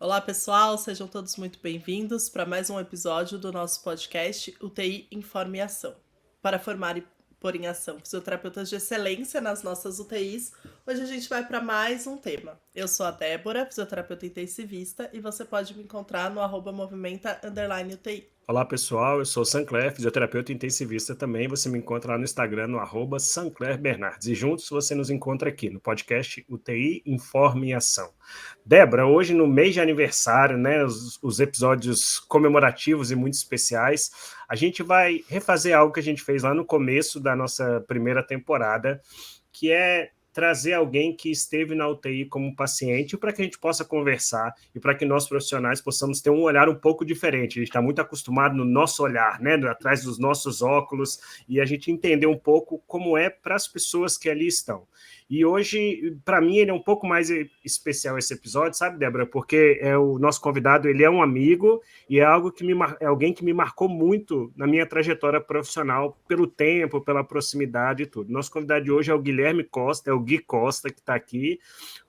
Olá, pessoal, sejam todos muito bem-vindos para mais um episódio do nosso podcast UTI Informa e Ação. Para formar e pôr em ação fisioterapeutas de excelência nas nossas UTIs, hoje a gente vai para mais um tema. Eu sou a Débora, fisioterapeuta intensivista, e você pode me encontrar no @movimenta_UTI. Olá pessoal, eu sou o Sancler, fisioterapeuta intensivista também. Você me encontra lá no Instagram, no @SanclerBernardes. E juntos você nos encontra aqui no podcast UTI Informa e Ação. Débora, hoje no mês de aniversário, né, os episódios comemorativos e muito especiais, a gente vai refazer algo que a gente fez lá no começo da nossa primeira temporada, que é trazer alguém que esteve na UTI como paciente para que a gente possa conversar e para que nós profissionais possamos ter um olhar um pouco diferente. A gente está muito acostumado no nosso olhar, né, atrás dos nossos óculos, e a gente entender um pouco como é para as pessoas que ali estão. E hoje, para mim, ele é um pouco mais especial esse episódio, sabe, Débora? Porque o nosso convidado, ele é um amigo e é algo que é alguém que me marcou muito na minha trajetória profissional, pelo tempo, pela proximidade e tudo. Nosso convidado de hoje é o Guilherme Costa, é o Gui Costa, que está aqui.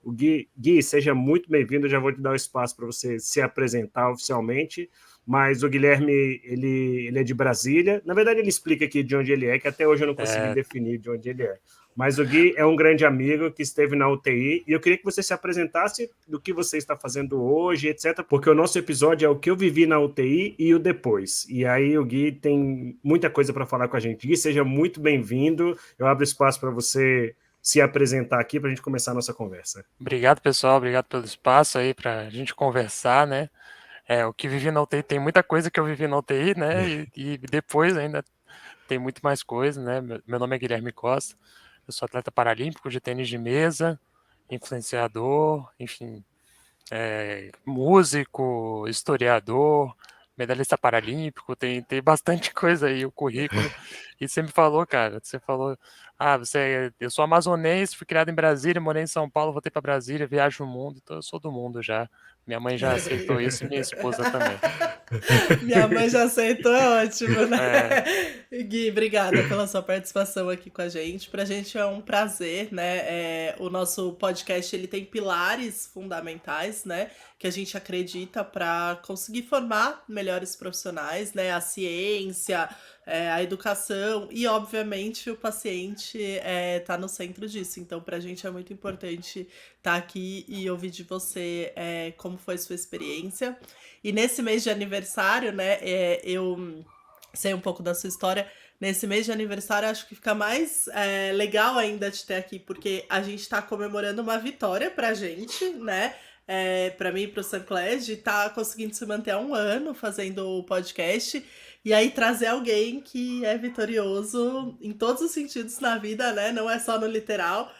O Gui, seja muito bem-vindo, eu já vou te dar o espaço para você se apresentar oficialmente, mas o Guilherme, ele é de Brasília. Na verdade, ele explica aqui de onde ele é, que até hoje eu não consegui definir de onde ele é. Mas o Gui é um grande amigo que esteve na UTI e eu queria que você se apresentasse do que você está fazendo hoje, etc. Porque o nosso episódio é o que eu vivi na UTI e o depois. E aí o Gui tem muita coisa para falar com a gente. Gui, seja muito bem-vindo. Eu abro espaço para você se apresentar aqui para a gente começar a nossa conversa. Obrigado, pessoal. Obrigado pelo espaço aí para a gente conversar, né? O que vivi na UTI, tem muita coisa que eu vivi na UTI, né? E depois ainda tem muito mais coisa, né? Meu nome é Guilherme Costa, eu sou atleta paralímpico de tênis de mesa, influenciador, enfim, músico, historiador, medalhista paralímpico, tem bastante coisa aí, o currículo. E você me falou, cara, você falou, eu sou amazonense, fui criado em Brasília, morei em São Paulo, voltei para Brasília, viajo o mundo, então eu sou do mundo já. Minha mãe já aceitou isso e minha esposa também. Minha mãe já aceitou, é ótimo, né? É, Gui, obrigada pela sua participação aqui com a gente. Pra gente é um prazer, né? O nosso podcast ele tem pilares fundamentais, né? Que a gente acredita para conseguir formar melhores profissionais, né? A ciência, a educação e, obviamente, o paciente tá no centro disso. Então, pra gente é muito importante estar aqui e ouvir de você como foi sua experiência. E nesse mês de aniversário, né, eu sei um pouco da sua história. Nesse mês de aniversário, acho que fica mais legal ainda te ter aqui, porque a gente tá comemorando uma vitória pra gente, né? Pra mim e pro Sancler, de tá conseguindo se manter há um ano fazendo o podcast. E aí trazer alguém que é vitorioso em todos os sentidos na vida, né? Não é só no literal.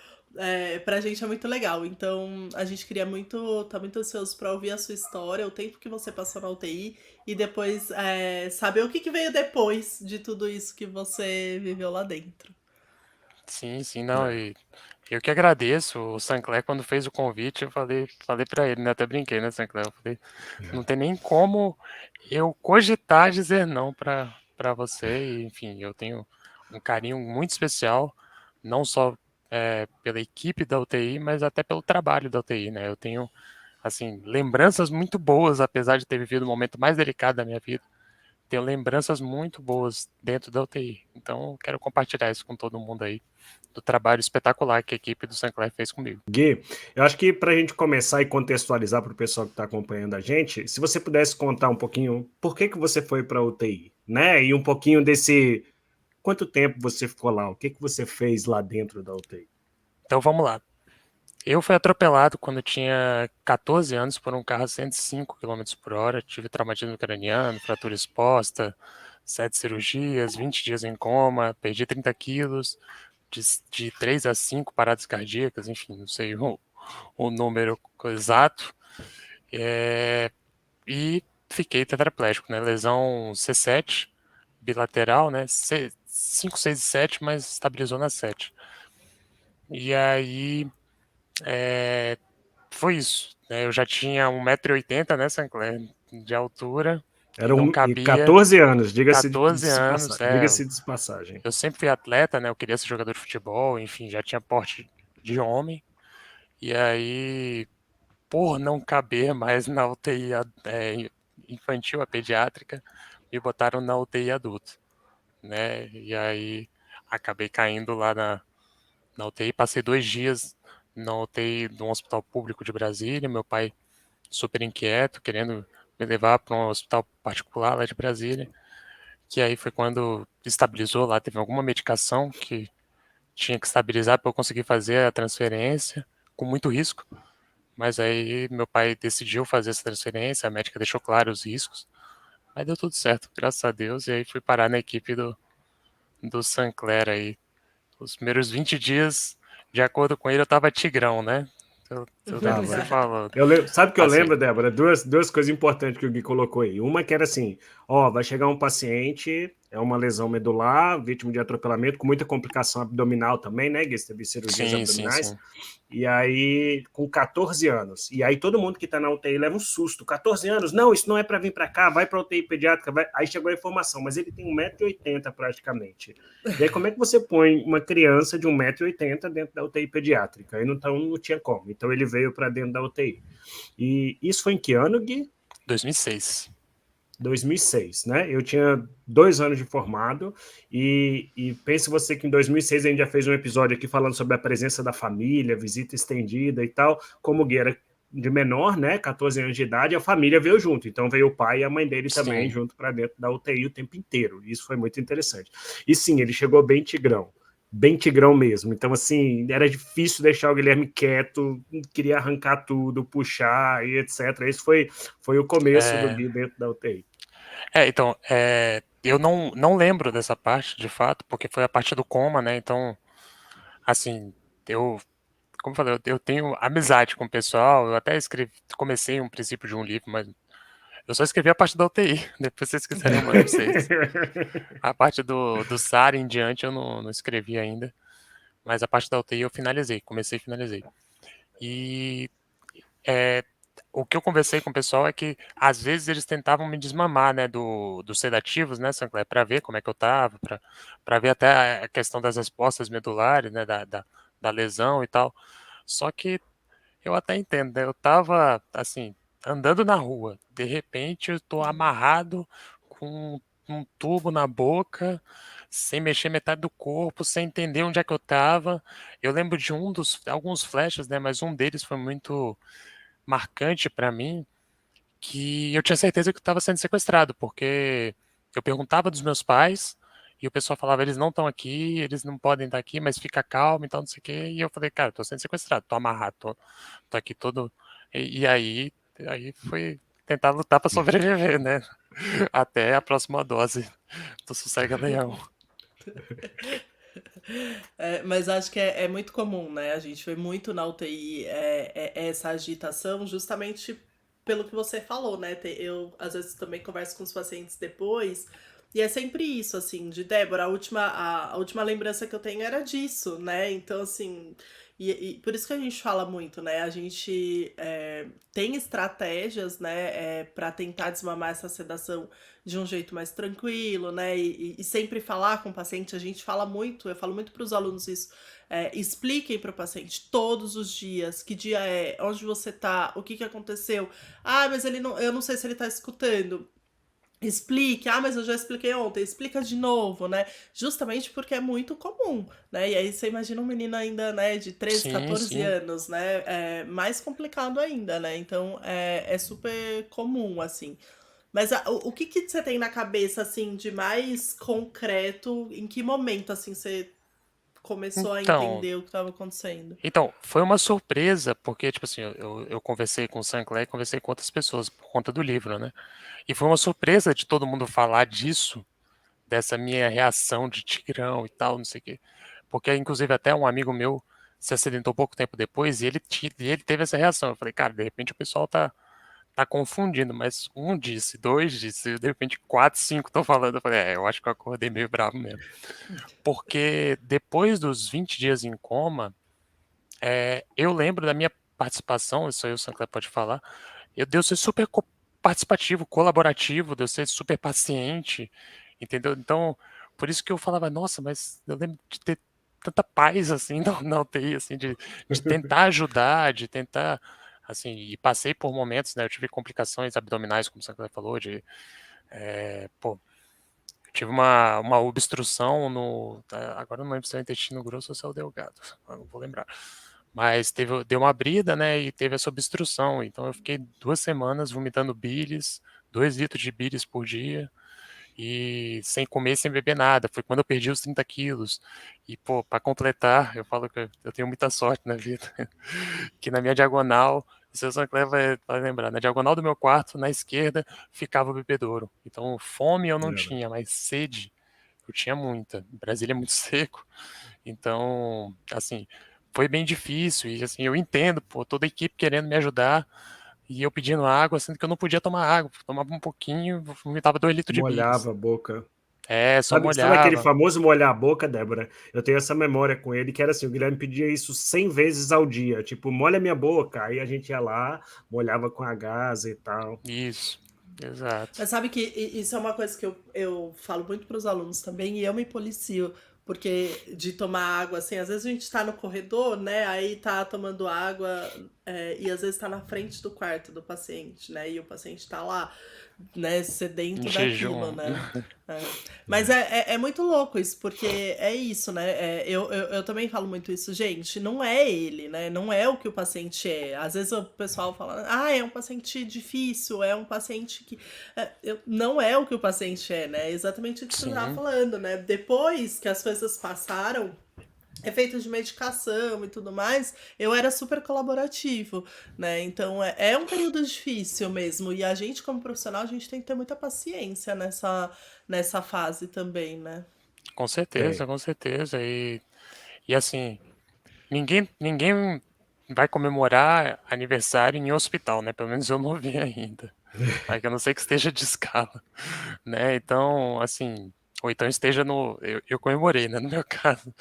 Pra gente é muito legal. Então, a gente queria muito, tá muito ansioso pra ouvir a sua história, o tempo que você passou na UTI e depois saber o que veio depois de tudo isso que você viveu lá dentro. sim, não, e eu que agradeço. O Sancler, quando fez o convite, eu falei para ele, né? Até brinquei, né, Sancler? Eu falei, não tem nem como eu cogitar dizer não para você. E, enfim, eu tenho um carinho muito especial, não só pela equipe da UTI, mas até pelo trabalho da UTI, né? Eu tenho, assim, lembranças muito boas, apesar de ter vivido o momento mais delicado da minha vida. Tenho lembranças muito boas dentro da UTI. Então, eu quero compartilhar isso com todo mundo aí, do trabalho espetacular que a equipe do Sancler fez comigo. Gui, eu acho que para a gente começar e contextualizar para o pessoal que está acompanhando a gente, se você pudesse contar um pouquinho por que você foi para a UTI, né? E um pouquinho desse quanto tempo você ficou lá, o que você fez lá dentro da UTI. Então, vamos lá. Eu fui atropelado quando eu tinha 14 anos por um carro a 105 km por hora. Tive traumatismo craniano, fratura exposta, 7 cirurgias, 20 dias em coma, perdi 30 quilos, de 3 a 5 paradas cardíacas, enfim, não sei o número exato. E fiquei tetraplégico, né? Lesão C7, bilateral, né? 5, 6 e 7, mas estabilizou na 7. E aí foi isso, né? Eu já tinha 1,80 m, né, Sancler, de altura, e não E cabia 14 anos, diga-se 14 anos. de passagem. Eu sempre fui atleta, né? Eu queria ser jogador de futebol, enfim, já tinha porte de homem. E aí por não caber mais na UTI infantil, a pediátrica, me botaram na UTI adulto, né? E aí acabei caindo lá na UTI, passei 2 dias na UTI de um hospital público de Brasília, meu pai super inquieto, querendo me levar para um hospital particular lá de Brasília, que aí foi quando estabilizou lá, teve alguma medicação que tinha que estabilizar para eu conseguir fazer a transferência, com muito risco, mas aí meu pai decidiu fazer essa transferência, a médica deixou claro os riscos, mas deu tudo certo, graças a Deus, e aí fui parar na equipe do Sancler aí. Os primeiros 20 dias, de acordo com ele, eu tava tigrão, né? Eu lembro que você Tava. falou. Sabe o que eu Assim, lembro, Débora? Duas coisas importantes que o Gui colocou aí. Uma que era assim, ó, vai chegar um paciente, é uma lesão medular, vítima de atropelamento, com muita complicação abdominal também, né, Gui? Você teve cirurgias sim, sim, abdominais. sim. E aí, com 14 anos. E aí todo mundo que tá na UTI leva um susto. 14 anos? Não, isso não é para vir para cá, vai para UTI pediátrica. Vai... Aí chegou a informação, mas ele tem 1,80 m praticamente. E aí como é que você põe uma criança de 1,80 m dentro da UTI pediátrica? Aí não tinha como. Então ele veio para dentro da UTI. E isso foi em que ano, Gui? 2006. 2006, né? Eu tinha 2 anos de formado e pense você que em 2006 a gente já fez um episódio aqui falando sobre a presença da família, visita estendida e tal. Como o Gui era de menor, né? 14 anos de idade, a família veio junto. Então veio o pai e a mãe dele também Sim. junto para dentro da UTI o tempo inteiro. Isso foi muito interessante. E sim, ele chegou bem tigrão mesmo. Então, assim, era difícil deixar o Guilherme quieto, queria arrancar tudo, puxar e etc. Esse foi o começo do Gui dentro da UTI. Então, eu não lembro dessa parte, de fato, porque foi a parte do coma, né? Então, assim, como eu falei, eu tenho amizade com o pessoal, eu até comecei um princípio de um livro, mas eu só escrevi a parte da UTI, depois se vocês quiserem eu mando pra vocês. A parte do SAR em diante eu não escrevi ainda, mas a parte da UTI eu comecei e finalizei. E é, o que eu conversei com o pessoal é que às vezes eles tentavam me desmamar, né, dos sedativos, né, Sancler, para ver como é que eu tava, para ver até a questão das respostas medulares, né, da lesão e tal. Só que eu até entendo, né, eu tava, assim, andando na rua, de repente eu tô amarrado com um tubo na boca, sem mexer metade do corpo, sem entender onde é que eu tava. Eu lembro de alguns flashes, né, mas um deles foi muito marcante para mim, que eu tinha certeza que eu estava sendo sequestrado, porque eu perguntava dos meus pais e o pessoal falava, eles não estão aqui, eles não podem estar aqui, mas fica calmo e tal, não sei o quê. E eu falei, cara, eu tô sendo sequestrado, tô amarrado, tô aqui todo. E aí foi tentar lutar para sobreviver, né? Até a próxima dose do Sossega Leão. Mas acho que é muito comum, né? A gente vê muito na UTI essa agitação, justamente pelo que você falou, né? Eu, às vezes, também converso com os pacientes depois, e é sempre isso, assim, de Débora, a última lembrança que eu tenho era disso, né? Então, assim, e por isso que a gente fala muito, né? A gente tem estratégias, né, para tentar desmamar essa sedação de um jeito mais tranquilo, né? E sempre falar com o paciente, a gente fala muito, eu falo muito para os alunos isso. Expliquem para o paciente todos os dias que dia é, onde você tá, o que que aconteceu. Ah, mas ele não, eu não sei se ele tá escutando. Explique, mas eu já expliquei ontem, explica de novo, né? Justamente porque é muito comum, né? E aí você imagina um menino ainda, né, de 13, Sim, 14 sim. anos, né? É mais complicado ainda, né? Então é super comum, assim. Mas o que que você tem na cabeça, assim, de mais concreto? Em que momento, assim, você começou a Então, entender o que estava acontecendo? Foi uma surpresa, porque, tipo assim, eu conversei com o Sancler e conversei com outras pessoas por conta do livro, né? E foi uma surpresa de todo mundo falar disso, dessa minha reação de tigrão e tal, não sei o quê. Porque, inclusive, até um amigo meu se acidentou pouco tempo depois e ele teve essa reação. Eu falei, cara, de repente o pessoal tá confundindo, mas um disse, dois disse, de repente quatro, cinco estão falando. Eu falei, eu acho que eu acordei meio bravo mesmo. Porque depois dos 20 dias em coma, eu lembro da minha participação, isso aí o Sancler pode falar, de eu ser super participativo, colaborativo, de eu ser super paciente, entendeu? Então, por isso que eu falava, nossa, mas eu lembro de ter tanta paz, assim, na UTI, assim, de tentar ajudar, de tentar, assim, e passei por momentos, né, eu tive complicações abdominais, como você falou, pô, eu tive uma obstrução agora eu não lembro se é o intestino grosso ou se é o delgado, eu não vou lembrar. Mas deu uma abrida, né, e teve essa obstrução, então eu fiquei 2 semanas vomitando bílis, 2 litros de bílis por dia, e sem comer, sem beber nada. Foi quando eu perdi os 30 quilos. E, pô, pra completar, eu falo que eu tenho muita sorte na vida, que na minha diagonal, o seu Sancler vai lembrar, na diagonal do meu quarto, na esquerda, ficava o bebedouro. Então, fome eu não Era. tinha, mas sede eu tinha muita. Brasília é muito seco, então, assim, foi bem difícil. E, assim, eu entendo, pô, toda a equipe querendo me ajudar, e eu pedindo água, sendo que eu não podia tomar água. Tomava um pouquinho, vomitava 2 litros de bílis. Molhava a boca. Só Sabe aquele molhava. famoso molhar a boca, Débora? Eu tenho essa memória com ele, que era assim, o Guilherme pedia isso 100 vezes ao dia, tipo, molha minha boca. Aí a gente ia lá, molhava com a gasa e tal. Isso, exato. Mas sabe que isso é uma coisa que eu falo muito para os alunos também, e eu me policio, porque de tomar água, assim, às vezes a gente tá no corredor, né, aí tá tomando água, e às vezes tá na frente do quarto do paciente, né, e o paciente tá lá, né, Em sedento daquilo, jejum. né. É. Mas é muito louco isso, porque é isso, né? Eu também falo muito isso, gente. Não é ele, né? Não é o que o paciente é. Às vezes o pessoal fala, é um paciente difícil, é um paciente que. Não é o que o paciente é, né? É exatamente o que você estava Sim, falando, né? Depois que as coisas passaram, efeitos de medicação e tudo mais, eu era super colaborativo, né? Então é um período difícil mesmo. E a gente, como profissional, a gente tem que ter muita paciência nessa fase também, né? com certeza, Tem. com certeza. E assim, ninguém vai comemorar aniversário em hospital, né? Pelo menos eu não vi ainda. Mas a não ser que esteja de escala, né? Então, assim, ou então esteja no. Eu comemorei, né? No meu caso,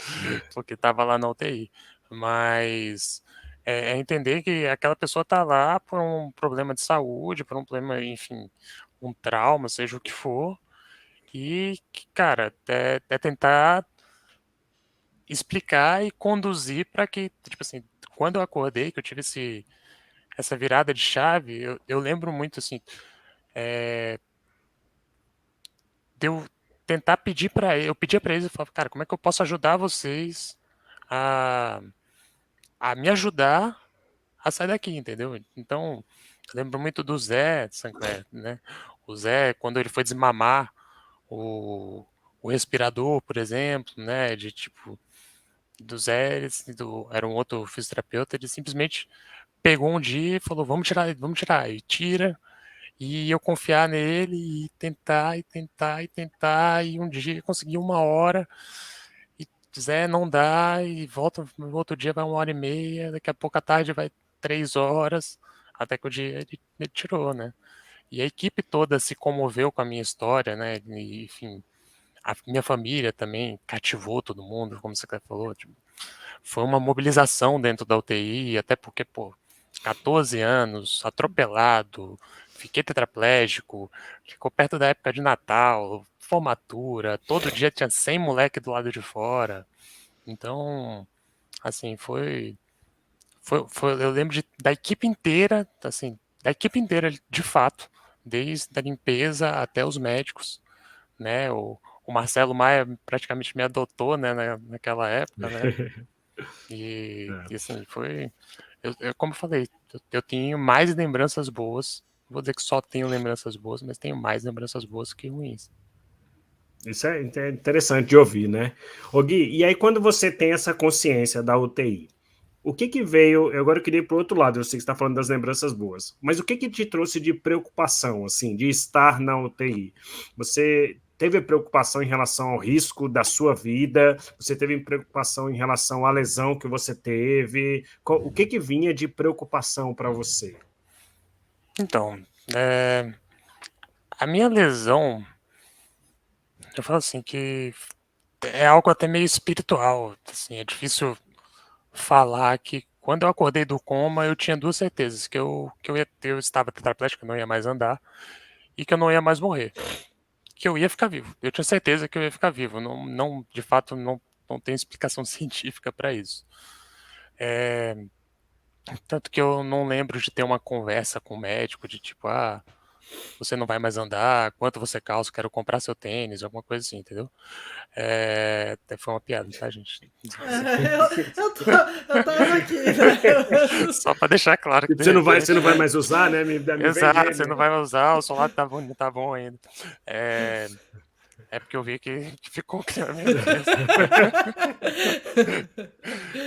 porque estava lá na UTI. Mas é entender que aquela pessoa tá lá por um problema de saúde, por um problema, enfim, um trauma, seja o que for. E, cara, é tentar explicar e conduzir para que, tipo assim, quando eu acordei, que eu tive essa virada de chave, eu lembro muito, assim, de eu tentar pedir para ele, eu pedia para eles, eu falava, cara, como é que eu posso ajudar vocês a, a me ajudar a sair daqui, entendeu? Então, eu lembro muito do Zé de Sancler, né? O Zé, quando ele foi desmamar o, o respirador, por exemplo, né? De tipo, do Zé, era um outro fisioterapeuta, ele simplesmente pegou um dia e falou, vamos tirar, e tira, e eu confiar nele e tentar, e tentar, e tentar, e um dia consegui 1 hora, e Zé não dá, e volta, no outro dia vai 1 hora e meia, daqui a pouco à tarde vai 3 horas, até que o dia ele tirou, né? E a equipe toda se comoveu com a minha história, né? E, enfim, a minha família também cativou todo mundo, como você falou, tipo, foi uma mobilização dentro da UTI, até porque, pô, 14 anos, atropelado, fiquei tetraplégico, ficou perto da época de Natal, formatura, todo dia tinha 100 moleque do lado de fora. Então, assim, eu lembro da equipe inteira, assim, da equipe inteira, de fato, desde a limpeza até os médicos, né? O Marcelo Maia praticamente me adotou, né, naquela época, né? E É. assim, como eu falei, eu tenho mais lembranças boas. Vou dizer que só tenho lembranças boas, mas tenho mais lembranças boas que ruins. Isso é interessante de ouvir, né? Ô Gui, e aí quando você tem essa consciência da UTI, o que que veio? Eu agora queria ir para o outro lado. Eu sei que você está falando das lembranças boas, mas o que que te trouxe de preocupação, assim, de estar na UTI? Você teve preocupação em relação ao risco da sua vida? Você teve preocupação em relação à lesão que você teve? O que que vinha de preocupação para você? Então, a minha lesão, eu falo assim que é algo até meio espiritual. Assim, é difícil falar que quando eu acordei do coma, eu tinha duas certezas, eu estava tetraplégico, eu não ia mais andar, e que eu não ia mais morrer, que eu ia ficar vivo. Eu tinha certeza que eu ia ficar vivo. Não, de fato, não tem explicação científica para isso. Tanto que eu não lembro de ter uma conversa com o médico de tipo, você não vai mais andar, quanto você calça, quero comprar seu tênis, alguma coisa assim, entendeu? Até foi uma piada, tá, gente? Eu tava aqui, né? Só pra deixar claro que Tipo, de você não repente, vai né? mais usar, né? Me vende Exato, ele, você não né? vai usar, o celular tá bom ainda. É, é porque eu vi que ficou na minha cabeça.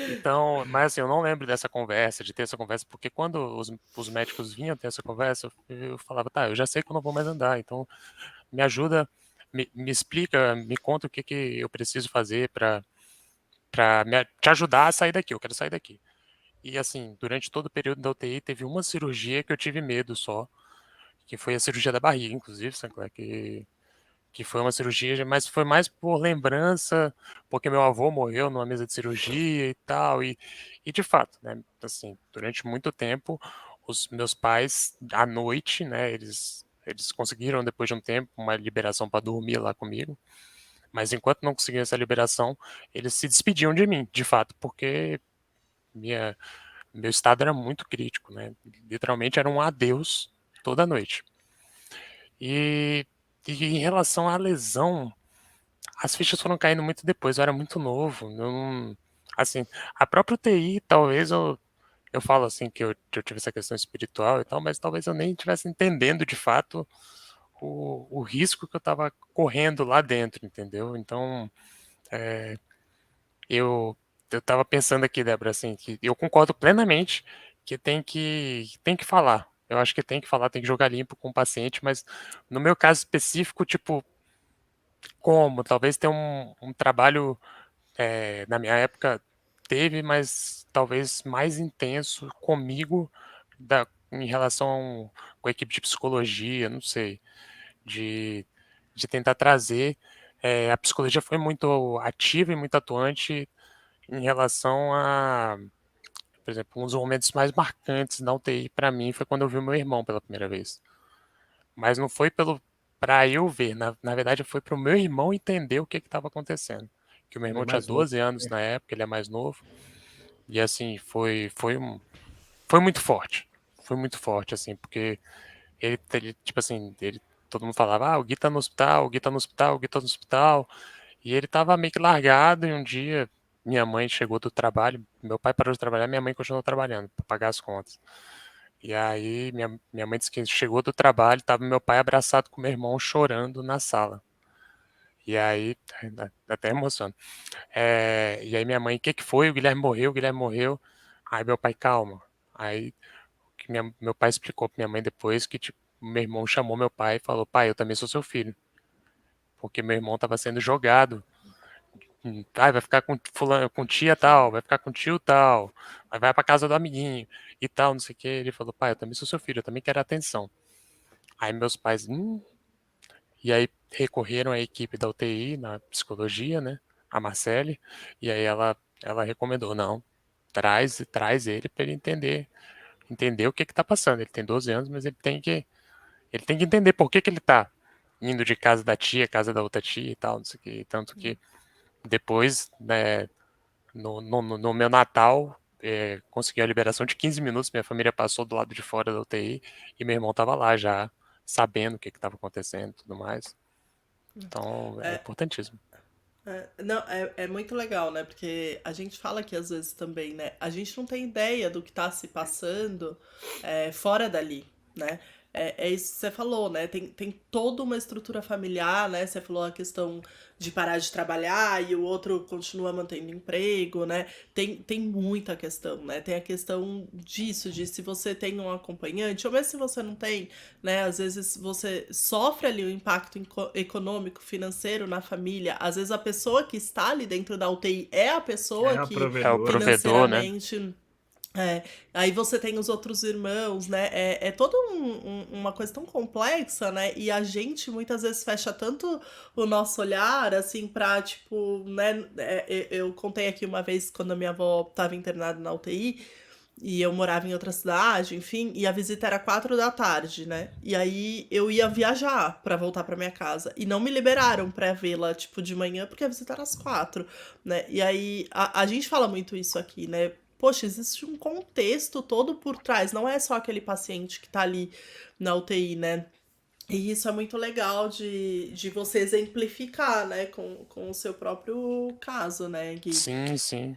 Então, mas assim, eu não lembro dessa conversa, de ter essa conversa, porque quando os médicos vinham ter essa conversa, eu falava, tá, eu já sei que eu não vou mais andar, então me ajuda, me explica, me conta o que que eu preciso fazer pra te ajudar a sair daqui, eu quero sair daqui. E assim, durante todo o período da UTI, teve uma cirurgia que eu tive medo só, que foi a cirurgia da barriga, inclusive, Sancler, que foi uma cirurgia, mas foi mais por lembrança, porque meu avô morreu numa mesa de cirurgia e tal, e de fato, né, assim, durante muito tempo, os meus pais, à noite, né, eles conseguiram, depois de um tempo, uma liberação para dormir lá comigo, mas enquanto não conseguiam essa liberação, eles se despediam de mim, de fato, porque minha, meu estado era muito crítico, né, literalmente era um adeus toda noite. E, e em relação à lesão, as fichas foram caindo muito depois, eu era muito novo. Não, assim, a própria UTI, talvez eu falo assim que eu tive essa questão espiritual e tal, mas talvez eu nem estivesse entendendo de fato o risco que eu estava correndo lá dentro, entendeu? Então, é, eu eu estava pensando aqui, Débora, assim, que eu concordo plenamente que tem que falar. Eu acho que tem que falar, tem que jogar limpo com o paciente, mas no meu caso específico, tipo, como? Talvez tenha um trabalho. Na minha época teve, mas talvez mais intenso comigo em relação com a equipe de psicologia, não sei, de, de tentar trazer. A psicologia foi muito ativa e muito atuante em relação a, por exemplo, um dos momentos mais marcantes na UTI para mim foi quando eu vi o meu irmão pela primeira vez. Mas não foi pelo para eu ver, na verdade foi para o meu irmão entender o que estava acontecendo. Que o meu Ele é irmão tinha mais novo. 12 anos na época, ele é mais novo. E assim, foi muito forte. Foi muito forte, assim, porque tipo assim, todo mundo falava, o Gui tá no hospital, o Gui tá no hospital, o Gui tá no hospital. E ele tava meio que largado e um dia minha mãe chegou do trabalho, meu pai parou de trabalhar, minha mãe continuou trabalhando para pagar as contas. E aí minha mãe disse que chegou do trabalho, tava meu pai abraçado com meu irmão chorando na sala. E aí, até emociona. E aí minha mãe, o que que foi? O Guilherme morreu, o Guilherme morreu. Aí meu pai, calma. Aí meu pai explicou pra minha mãe depois que tipo, meu irmão chamou meu pai e falou, pai, eu também sou seu filho. Porque meu irmão tava sendo jogado. Vai ficar com fulano, com tia tal, vai ficar com tio tal, aí vai pra casa do amiguinho e tal, não sei o que. Ele falou, pai, eu também sou seu filho, eu também quero atenção. Aí meus pais, e aí recorreram à equipe da UTI, na psicologia, né? A Marcele, e aí ela recomendou, não, traz ele para ele entender o que que tá passando. Ele tem 12 anos, mas ele tem que entender por que que ele tá indo de casa da tia, casa da outra tia e tal, não sei o que. Tanto que depois, né, no meu Natal, consegui a liberação de 15 minutos, minha família passou do lado de fora da UTI e meu irmão tava lá já, sabendo o que que estava acontecendo e tudo mais. Então, é É, importantíssimo. não, é muito legal, né? Porque a gente fala aqui às vezes também, né? A gente não tem ideia do que tá se passando fora dali, né? É isso que você falou, né? Tem toda uma estrutura familiar, né? Você falou a questão de parar de trabalhar e o outro continua mantendo emprego, né? Tem muita questão, né? Tem a questão disso, de se você tem um acompanhante, ou mesmo se você não tem, né? Às vezes você sofre ali o impacto econômico, financeiro na família. Às vezes a pessoa que está ali dentro da UTI é a pessoa É o que É o provedor, né? provedor, né? financeiramente. Aí você tem os outros irmãos, né? É toda uma coisa tão complexa, né? E a gente muitas vezes fecha tanto o nosso olhar, assim, pra, tipo, né? Eu contei aqui uma vez quando a minha avó estava internada na UTI. E eu morava em outra cidade, enfim, e a visita era 4 da tarde, né? E aí eu ia viajar pra voltar pra minha casa. E não me liberaram pra vê-la, tipo, de manhã, porque a visita era às 4, né? E aí a gente fala muito isso aqui, né? poxa, existe um contexto todo por trás, não é só aquele paciente que tá ali na UTI, né? E isso é muito legal de você exemplificar, né, com o seu próprio caso, né, Gui? Sim, sim.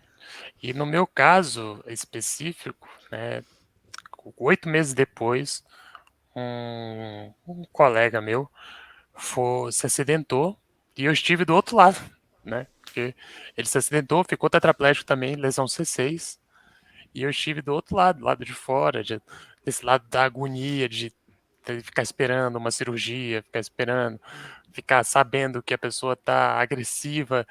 E no meu caso específico, né, 8 meses depois, um colega meu se acidentou e eu estive do outro lado, né? Porque ele se acidentou, ficou tetraplégico também, lesão C6, e eu estive do outro lado, lado de fora, desse lado da agonia de ficar esperando uma cirurgia, ficar esperando, ficar sabendo que a pessoa tá agressiva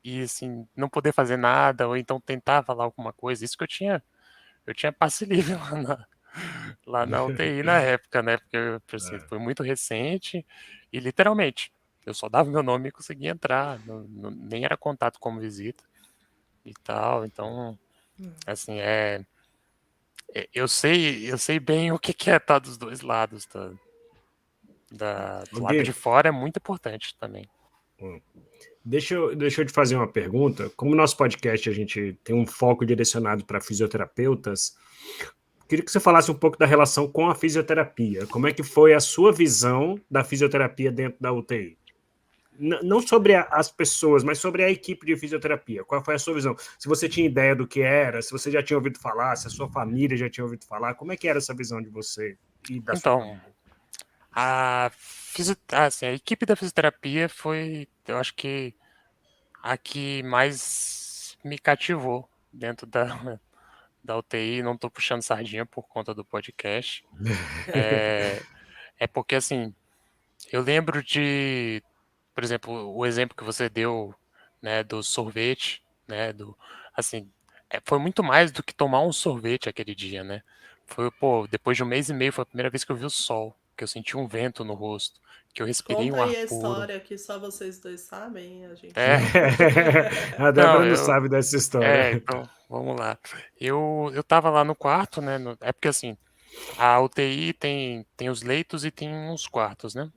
e assim, não poder fazer nada, ou então tentar falar alguma coisa. Isso que eu tinha passe livre lá na UTI na época, né? Porque assim, É. foi muito recente e literalmente eu só dava meu nome e conseguia entrar, nem era contato como visita e tal. Então, assim, eu sei bem o que é estar dos dois lados. Do lado de Alguém, fora é muito importante também. deixa eu te fazer uma pergunta. Como no nosso podcast a gente tem um foco direcionado para fisioterapeutas, queria que você falasse um pouco da relação com a fisioterapia. Como é que foi a sua visão da fisioterapia dentro da UTI? Não sobre as pessoas, mas sobre a equipe de fisioterapia. Qual foi a sua visão? Se você tinha ideia do que era, se você já tinha ouvido falar, se a sua família já tinha ouvido falar, como é que era essa visão de você e da sua Então, família? assim, a equipe da fisioterapia foi, eu acho que a que mais me cativou dentro da UTI. Não estou puxando sardinha por conta do podcast. É porque, assim, eu lembro por exemplo, o exemplo que você deu, né, do sorvete, né, assim, foi muito mais do que tomar um sorvete aquele dia, né? Foi, pô, depois de 1 mês e meio, foi a primeira vez que eu vi o sol, que eu senti um vento no rosto, que eu respirei Conta um ar aí a puro. história que só vocês dois sabem, a gente É, não. A não, Débora não sabe dessa história. então, vamos lá. Eu tava lá no quarto, né, é porque assim, a UTI tem os leitos e tem uns quartos, né?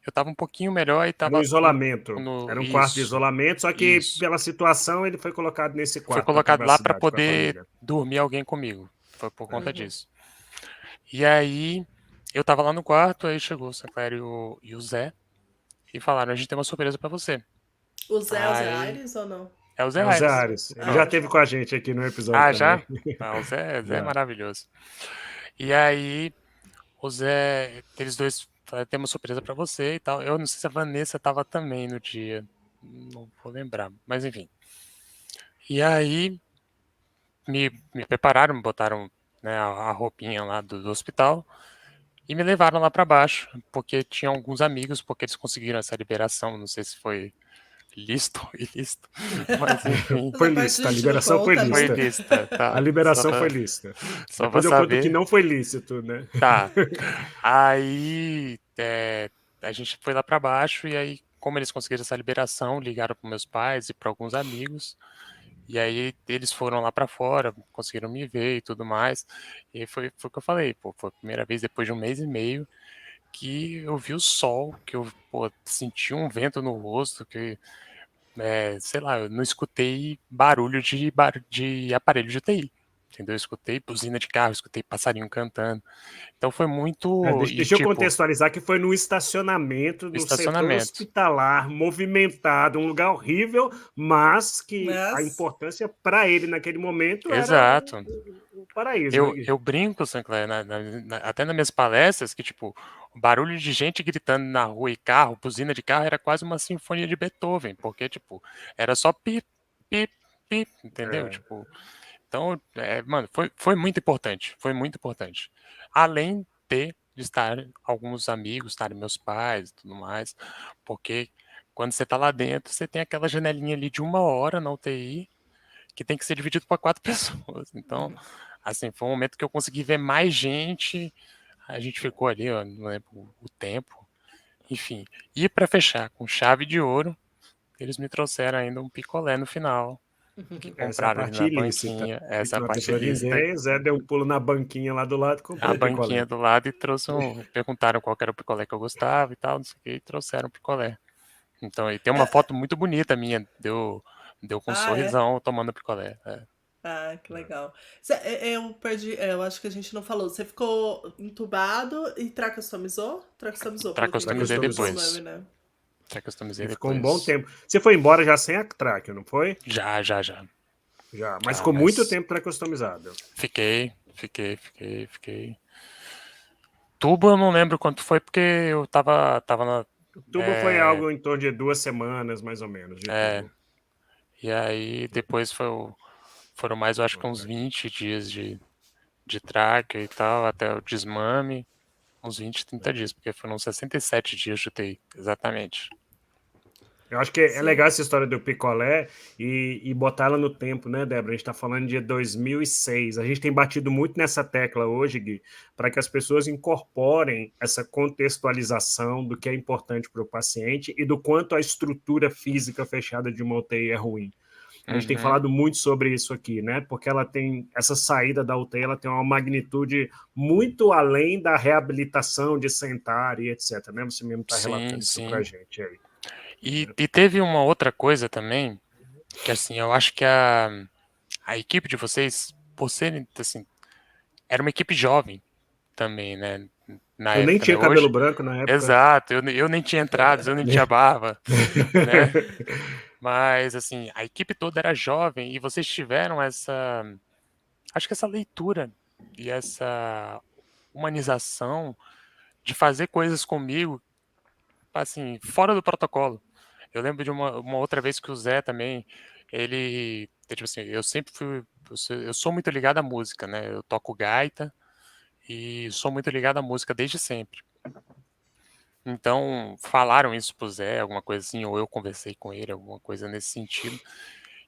Eu tava um pouquinho melhor e Era um tava isolamento. no Era um quarto de isso, isolamento, só que isso. pela situação ele foi colocado nesse Foi quarto para colocado lá para privacidade com a poder família. dormir alguém comigo. Foi por conta Uhum. disso. E aí, eu tava lá no quarto, aí chegou o Sinclair e o Zé e falaram: a gente tem uma surpresa pra você. O Zé Aí, Aires ou não? é o Zé É o Zé Aires. Ares. Ele já Ah, esteve tá. com a gente aqui no episódio Ah, também. já? Ah, o Zé é Já. maravilhoso. E aí, o Zé, eles dois falaram: tem uma surpresa pra você e tal. Eu não sei se a Vanessa tava também no dia. Não vou lembrar, mas enfim. E aí, me prepararam, me botaram, né, a roupinha lá do hospital. E me levaram lá pra baixo, porque tinha alguns amigos, porque eles conseguiram essa liberação, não sei se foi lícito ou ilícito, mas enfim, Essa Foi parte a lícita, a gente não liberação foi conta, foi não. lícita. lícita, A tá, liberação foi lícita. só pra Depois eu conto o que saber, não foi lícito, né? tá. Aí, a gente foi lá pra baixo, e aí, como eles conseguiram essa liberação, ligaram para meus pais e para alguns amigos, e aí eles foram lá pra fora, conseguiram me ver e tudo mais, e foi o que eu falei, pô, foi a primeira vez depois de 1 mês e meio que eu vi o sol, que eu, pô, senti um vento no rosto, que, sei lá, eu não escutei barulho de aparelho de TI, entendeu? Eu escutei buzina de carro, escutei passarinho cantando. Então foi muito. E Deixa eu tipo, contextualizar que foi no estacionamento, no setor estacionamento. hospitalar, movimentado, um lugar horrível, mas que a Mas, importância para ele naquele momento era Exato. o paraíso, né, Eu, Gui? eu brinco, Sancler, até nas minhas palestras, que, tipo, o barulho de gente gritando na rua e carro, buzina de carro, era quase uma sinfonia de Beethoven, porque, tipo, era só pi, pi, pi, entendeu? É. Tipo, então, mano, foi muito importante, foi muito importante. Além de estar alguns amigos, estarem meus pais e tudo mais, porque quando você tá lá dentro, você tem aquela janelinha ali de 1 hora na UTI, que tem que ser dividido para 4 pessoas. Então, assim, foi um momento que eu consegui ver mais gente. A gente ficou ali, ó, não lembro o tempo. Enfim, e para fechar com chave de ouro, eles me trouxeram ainda um picolé no final, que Essa é a compraram ali parte na ilícita. banquinha, essa é a Não parte avisou lista, ninguém, Zé deu um pulo na banquinha lá do lado e a comprou o picolé. banquinha do lado e perguntaram qual que era o picolé que eu gostava e tal, não sei o que, e trouxeram o picolé. Então, e tem uma foto muito bonita minha, deu com um ah, é. sorrisão tomando picolé. Ah, que legal. Eu perdi, eu acho que a gente não falou. Você ficou entubado e tracostomizou? Tracostomizou, pelo que eu entendi, Tracostomizei no Tracostomizou. desmame, depois. né? Tracostomizei E ficou um bom depois. tempo. Você foi embora já sem a track, não foi? Já, já, já. Já, mas Já, ficou muito mas tempo tracostomizado. fiquei. Tubo eu não lembro quanto foi, porque eu tava na. O tubo foi É, algo em torno de 2 semanas, mais ou menos, de é, tubo. e aí depois foram mais, eu acho que uns Ok. 20 dias de traque e tal, até o desmame, uns 20, 30 dias, porque foram 67 dias de UTI, exatamente. Eu acho que é legal Sim. essa história do picolé e botar ela no tempo, né, Débora? A gente está falando de 2006. A gente tem batido muito nessa tecla hoje, Gui, para que as pessoas incorporem essa contextualização do que é importante para o paciente e do quanto a estrutura física fechada de uma UTI é ruim. A gente tem Uhum. falado muito sobre isso aqui, né? Porque ela tem essa saída da UTI, ela tem uma magnitude muito além da reabilitação de sentar e etc. Né? Você mesmo está Sim, relatando isso para a sim. gente aí. E teve uma outra coisa também, que assim, eu acho que a equipe de vocês, por serem, assim, era uma equipe jovem também, né? Na Eu nem época, né? tinha cabelo Hoje, branco na época. exato, eu nem tinha entrado, eu nem tinha barba, né? Mas, assim, a equipe toda era jovem e vocês tiveram acho que essa leitura e essa humanização de fazer coisas comigo, assim, fora do protocolo. Eu lembro de uma outra vez que o Zé também, ele, tipo assim, eu sempre fui, eu sou muito ligado à música, né? Eu toco gaita e sou muito ligado à música desde sempre. Então, falaram isso pro Zé, alguma coisa assim, ou eu conversei com ele, alguma coisa nesse sentido.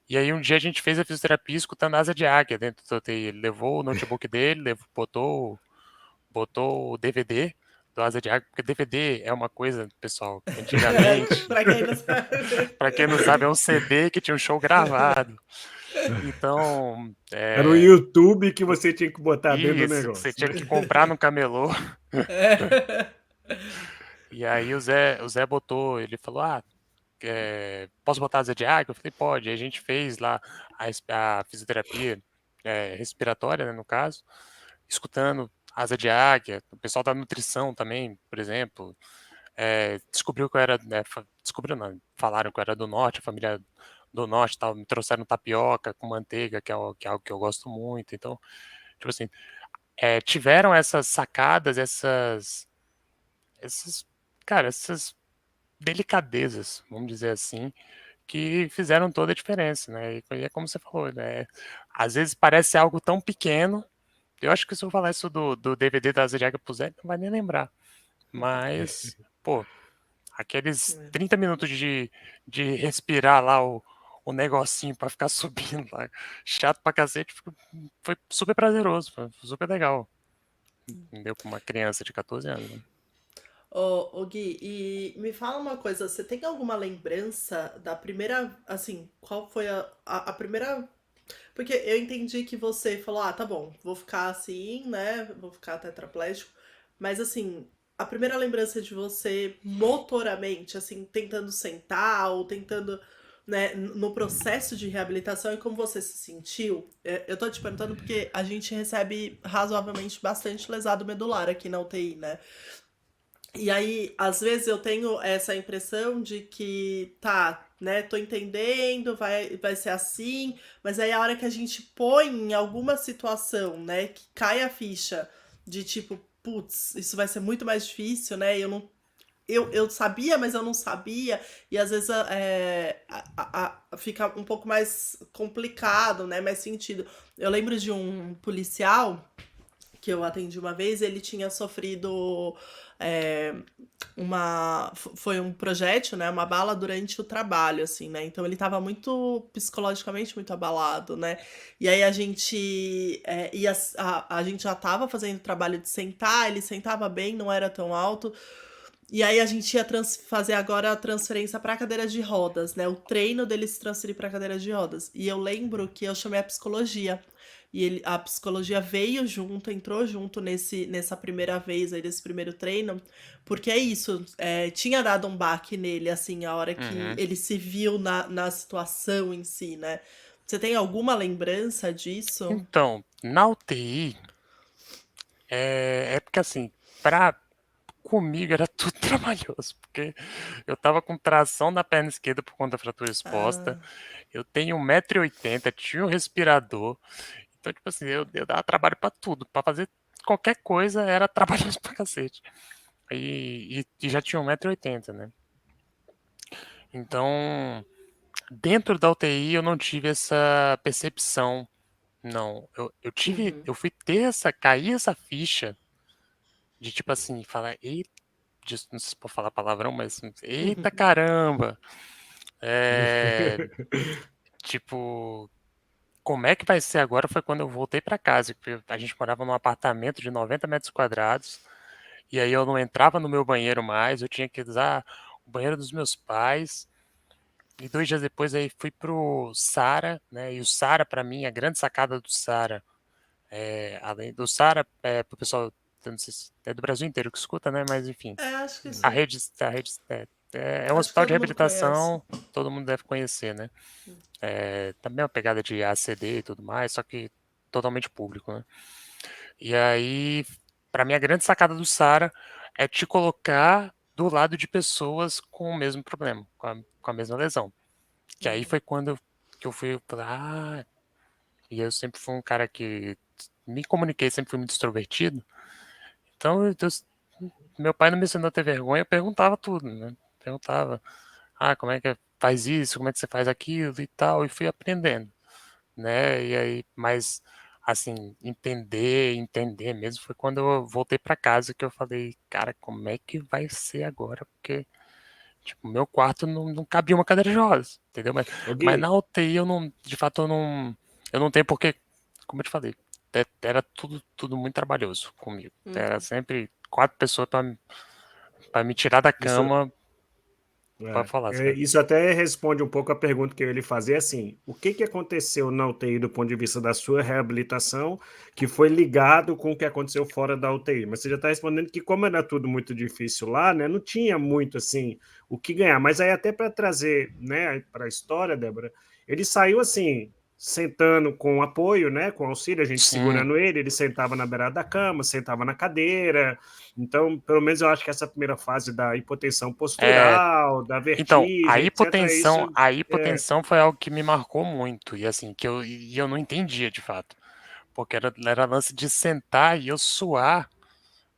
E aí um dia a gente fez a fisioterapia escutando Asa de Águia dentro do UTI. Ele levou o notebook dele, botou o DVD do Asa de Águia, porque DVD é uma coisa, pessoal, que antigamente, Pra quem não sabe. para quem não sabe, é um CD que tinha um show gravado. Então, Era o YouTube que você tinha que botar dentro do isso, que você negócio. tinha que comprar no camelô. É. E aí o Zé botou, ele falou, posso botar asa de água? Eu falei, pode. Aí a gente fez lá a fisioterapia respiratória, né, no caso, escutando asa de águia, o pessoal da nutrição também, por exemplo, descobriu que eu era, né, descobriu não, falaram que eu era do norte, a família do norte, tal, me trouxeram tapioca com manteiga, que é algo que eu gosto muito, então, tipo assim, tiveram essas sacadas, essas, cara, essas delicadezas, vamos dizer assim, que fizeram toda a diferença, né? E é como você falou, né? Às vezes parece algo tão pequeno. Eu acho que se eu falar isso do DVD da Asa de Águia pro Zé, ele não vai nem lembrar. Mas, pô, aqueles 30 minutos de respirar lá o negocinho pra ficar subindo lá, chato pra cacete, foi super prazeroso, foi super legal. Entendeu? Pra uma criança de 14 anos, né? Ô, Gui, e me fala uma coisa, você tem alguma lembrança da primeira, assim, qual foi a primeira. Porque eu entendi que você falou, ah, tá bom, vou ficar assim, né? Vou ficar tetraplégico. Mas assim, a primeira lembrança de você motoramente, assim, tentando sentar ou tentando, né, no processo de reabilitação e como você se sentiu. Eu tô te perguntando porque a gente recebe razoavelmente bastante lesado medular aqui na UTI, né? E aí, às vezes eu tenho essa impressão de que, tá, né, tô entendendo, vai ser assim, mas aí a hora que a gente põe em alguma situação, né, que cai a ficha de tipo, putz, isso vai ser muito mais difícil, né, eu não. Eu sabia, mas eu não sabia, e às vezes fica um pouco mais complicado, né? Mais sentido. Eu lembro de um policial que eu atendi uma vez, ele tinha sofrido é, foi um projétil, né, uma bala durante o trabalho, assim, né, então ele tava muito psicologicamente muito abalado, né, e aí a gente a gente já tava fazendo trabalho de sentar, ele sentava bem, não era tão alto, e aí a gente ia fazer agora a transferência para cadeira de rodas, né? O treino dele se transferir para cadeira de rodas. E eu lembro que eu chamei a psicologia. E a psicologia veio junto, entrou junto nessa primeira vez aí, desse primeiro treino, porque é isso, tinha dado um baque nele, assim, a hora que Uhum. ele se viu na situação em si, né? Você tem alguma lembrança disso? Então, na UTI, é porque assim, comigo era tudo trabalhoso, porque eu tava com tração na perna esquerda por conta da fratura exposta, Ah, eu tenho 1,80 m, tinha um respirador, então, tipo assim, eu dava trabalho pra tudo, pra fazer qualquer coisa era trabalhoso pra cacete. E já tinha 1,80 m, né? Então, dentro da UTI eu não tive essa percepção, não. uhum, Eu fui ter cair essa ficha de tipo assim, falar, eita, não sei se pode falar palavrão, mas assim, eita caramba, é, tipo, como é que vai ser agora? Foi quando eu voltei pra casa, porque a gente morava num apartamento de 90 metros quadrados, e aí eu não entrava no meu banheiro mais, eu tinha que usar o banheiro dos meus pais. E 2 dias depois aí fui pro Sara, né? E o Sara, pra mim, a grande sacada do Sara, além do Sara, pro pessoal, eu não sei se é do Brasil inteiro que escuta, né? Mas enfim, acho que a sim. rede, a rede é um Acho que hospital de todo mundo conhece. reabilitação, todo mundo deve conhecer, né? Também é uma pegada de ACD e tudo mais, só que totalmente público, né? E aí, pra mim, a grande sacada do Sara é te colocar do lado de pessoas com o mesmo problema, com a mesma lesão. Que aí foi quando que eu fui falar, e eu sempre fui um cara que me comuniquei, sempre fui muito extrovertido. Então, meu pai não me ensinou a ter vergonha, eu perguntava tudo, né? Perguntava, como é que faz isso, como é que você faz aquilo e tal, e fui aprendendo, né? E aí, mas assim, entender mesmo foi quando eu voltei para casa que eu falei, cara, como é que vai ser agora? Porque tipo, meu quarto não cabia uma cadeira de rodas, entendeu? Ô, Mas Gui, na UTI eu não, de fato eu não tenho porque, como eu te falei, era tudo muito trabalhoso comigo. Era sempre 4 pessoas para me tirar da isso, cama para falar, sabe? Isso até responde um pouco a pergunta que eu ia lhe fazer, assim, o que que aconteceu na UTI do ponto de vista da sua reabilitação que foi ligado com o que aconteceu fora da UTI? Mas você já está respondendo que como era tudo muito difícil lá, né, não tinha muito, assim, o que ganhar. Mas aí até para trazer, né, para a história, Débora, ele saiu, assim, sentando com apoio, né, com auxílio, a gente Sim, segurando ele sentava na beirada da cama, sentava na cadeira, então, pelo menos eu acho que essa primeira fase da hipotensão é, postural, da então, vertigem, etc., isso a é, hipotensão foi algo que me marcou muito, e assim, e eu não entendia de fato, porque era lance de sentar e eu suar,